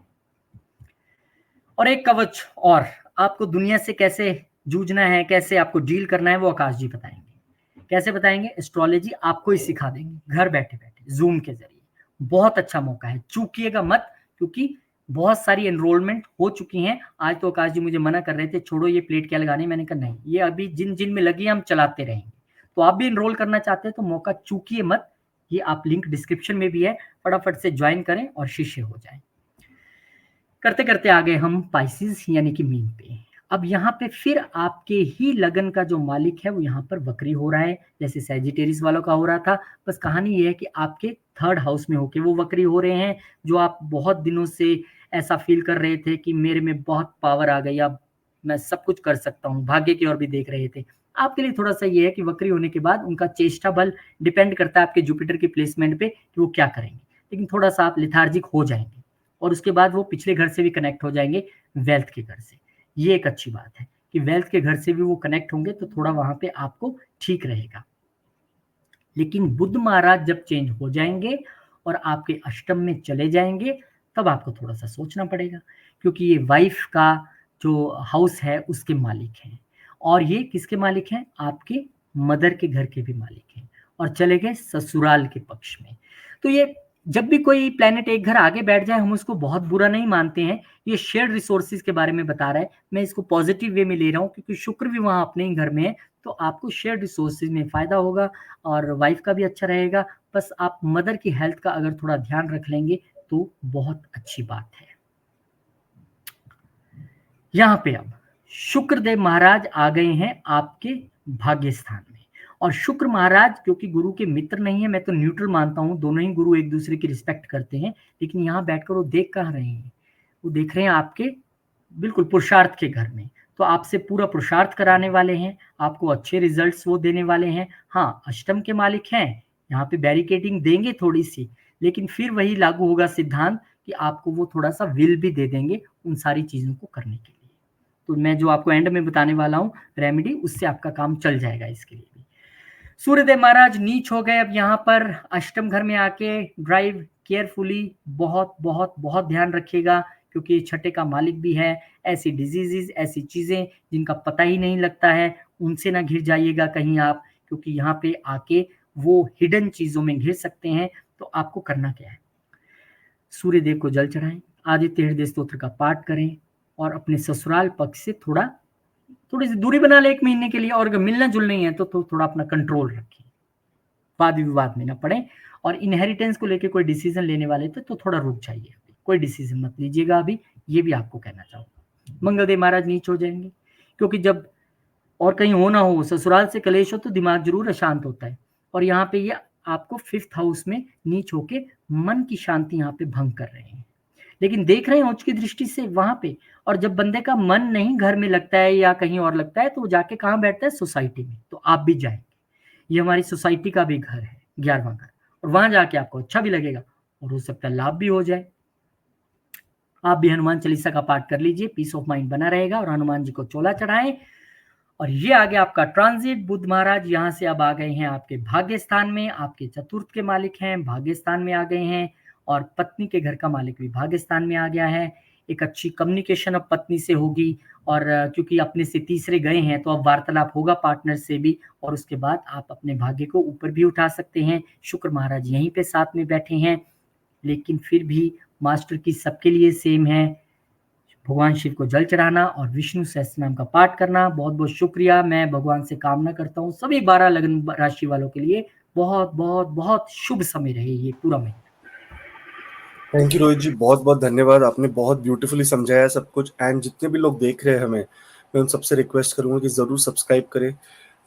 B: और एक कवच और, आपको दुनिया से कैसे जूझना है, कैसे आपको डील करना है, वो आकाश जी बताएंगे। कैसे बताएंगे, एस्ट्रोलॉजी आपको ही सिखा देंगे घर बैठे बैठे जूम के जरिए। बहुत अच्छा मौका है, चूकिएगा मत, क्योंकि बहुत सारी एनरोलमेंट हो चुकी हैं। आज तो आकाश जी मुझे मना कर रहे थे, छोड़ो ये प्लेट क्या लगाने, मैंने कहा नहीं, ये अभी जिन जिन में लगी हम चलाते रहेंगे। तो आप भी एनरोल करना चाहते हैं तो मौका चूकिए मत, ये आप लिंक डिस्क्रिप्शन में भी है, फटाफट से ज्वाइन करें और शिष्य हो जाएं। करते करते आ गए हम पाइसिस यानी कि मीन पे। अब यहाँ पे फिर आपके ही लगन का जो मालिक है वो यहाँ पर वक्री हो रहा है, जैसे सैजिटेरियस वालों का हो रहा था। बस कहानी ये है कि आपके थर्ड हाउस में होके वो वक्री हो रहे हैं। जो आप बहुत दिनों से ऐसा फील कर रहे थे कि मेरे में बहुत पावर आ गई, अब मैं सब कुछ कर सकता हूँ, भाग्य की ओर भी देख रहे थे, आपके लिए थोड़ा सा ये है कि वक्री होने के बाद उनका चेष्टा बल डिपेंड करता है आपके जुपिटर की प्लेसमेंट पे कि वो क्या करेंगे। लेकिन थोड़ा सा आप लिथार्जिक हो जाएंगे और उसके बाद वो पिछले घर से भी कनेक्ट हो जाएंगे, वेल्थ के घर से। ये एक अच्छी बात है कि वेल्थ के घर से भी वो कनेक्ट होंगे तो थोड़ा वहां पे आपको ठीक रहेगा। लेकिन बुध महाराज जब चेंज हो जाएंगे और आपके अष्टम में चले जाएंगे तब आपको थोड़ा सा सोचना पड़ेगा, क्योंकि ये वाइफ का जो हाउस है उसके मालिक हैं। और ये किसके मालिक हैं, आपके मदर के घर के भी मालिक हैं, और चले गए ससुराल के पक्ष में। तो ये जब भी कोई प्लेनेट एक घर आगे बैठ जाए हम उसको बहुत बुरा नहीं मानते हैं। ये शेयर्ड रिसोर्सेज के बारे में बता रहा है, मैं इसको पॉजिटिव वे में ले रहा हूँ क्योंकि शुक्र भी वहां अपने ही घर में है। तो आपको शेयर्ड रिसोर्सेज में फायदा होगा और वाइफ का भी अच्छा रहेगा। बस आप मदर की हेल्थ का अगर थोड़ा ध्यान रख लेंगे तो बहुत अच्छी बात है। यहाँ पे अब शुक्रदेव महाराज आ गए हैं आपके भाग्य स्थान में। और शुक्र महाराज क्योंकि गुरु के मित्र नहीं है, मैं तो न्यूट्रल मानता हूँ, दोनों ही गुरु एक दूसरे की रिस्पेक्ट करते हैं, लेकिन यहाँ बैठकर वो देख कहाँ रहे हैं, वो देख रहे हैं आपके बिल्कुल पुरुषार्थ के घर में। तो आपसे पूरा पुरुषार्थ कराने वाले हैं, आपको अच्छे रिजल्ट्स वो देने वाले हैं। हाँ, अष्टम के मालिक हैं, यहाँ पे बैरिकेडिंग देंगे थोड़ी सी, लेकिन फिर वही लागू होगा सिद्धांत कि आपको वो थोड़ा सा विल भी दे देंगे उन सारी चीजों को करने के लिए। तो मैं जो आपको एंड में बताने वाला हूँ रेमेडी, उससे आपका काम चल जाएगा। इसके लिए भी सूर्यदेव महाराज नीच हो गए। अब यहाँ पर अष्टम घर में आके ड्राइव केयरफुली, बहुत बहुत बहुत ध्यान रखिएगा, क्योंकि छठे का मालिक भी है। ऐसी डिजीजेस, ऐसी चीजें जिनका पता ही नहीं लगता है, उनसे ना घिर जाइएगा कहीं आप, क्योंकि यहाँ पे आके वो हिडन चीजों में घिर सकते हैं। तो आपको करना क्या है, सूर्यदेव को जल चढ़ाएं, आदित्य हृदय स्तोत्र का पाठ करें और अपने ससुराल पक्ष से थोड़ी सी दूरी बना ले 1 महीने के लिए। और अगर मिलना जुलना ही है तो थोड़ा अपना कंट्रोल रखें, वाद विवाद में ना पड़े। और इनहेरिटेंस को लेके कोई डिसीजन लेने वाले थे तो थोड़ा रुक जाइए, कोई डिसीजन मत लीजिएगा अभी, ये भी आपको कहना चाहूंगा। मंगलदेव महाराज नीच हो जाएंगे, क्योंकि जब और कहीं हो ना हो, ससुराल से कलेश हो तो दिमाग जरूर अशांत होता है। और यहाँ पे ये आपको 5th हाउस में नीच होके मन की शांति यहाँ पे भंग कर रहे हैं, लेकिन देख रहे हैं उच्च की दृष्टि से वहां पे। और जब बंदे का मन नहीं घर में लगता है या कहीं और लगता है तो वो जाके कहाँ बैठता है, सोसाइटी में। तो आप भी जाएंगे, ये हमारी सोसाइटी का भी घर है, 11वां घर, और वहां जाके आपको अच्छा भी लगेगा और हो सकता है लाभ भी हो जाए। आप भी हनुमान चालीसा का पाठ कर लीजिए, पीस ऑफ माइंड बना रहेगा, और हनुमान जी को चोला चढ़ाएं। और ये आ गया आपका ट्रांजिट। बुध महाराज यहाँ से अब आ गए हैं आपके भाग्य स्थान में, आपके चतुर्थ के मालिक हैं, भाग्य स्थान में आ गए हैं। और पत्नी के घर का मालिक भी भाग्य स्थान में आ गया है। एक अच्छी कम्युनिकेशन अब पत्नी से होगी, और क्योंकि अपने से तीसरे गए हैं तो अब वार्तालाप होगा पार्टनर से भी, और उसके बाद आप अपने भाग्य को ऊपर भी उठा सकते हैं। शुक्र महाराज यहीं पे साथ में बैठे हैं, लेकिन फिर भी मास्टर की सबके लिए सेम है, भगवान शिव को जल चढ़ाना और विष्णु सहस्त्रनाम का पाठ करना। बहुत-बहुत शुक्रिया। मैं भगवान से कामना करता हूँ सभी 12 लग्न राशि वालों के लिए बहुत शुभ समय रहे ये पूरा महीना।
A: थैंक यू रोहित जी, बहुत-बहुत धन्यवाद। आपने बहुत ब्यूटीफुली समझाया सब कुछ एंड जितने भी लोग देख रहे हैं हमें, मैं उन सबसे रिक्वेस्ट करूँगा कि ज़रूर सब्सक्राइब करें।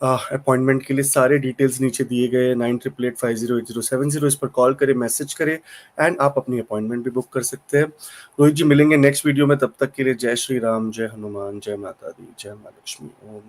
A: अपॉइंटमेंट के लिए सारे डिटेल्स नीचे दिए गए हैं, 9888508070 इस पर कॉल करें, मैसेज करें एंड आप अपनी अपॉइंटमेंट भी बुक कर सकते हैं। रोहित जी मिलेंगे नेक्स्ट वीडियो में, तब तक के लिए जय श्री राम, जय हनुमान, जय माता दी, जय माँ लक्ष्मी। ओम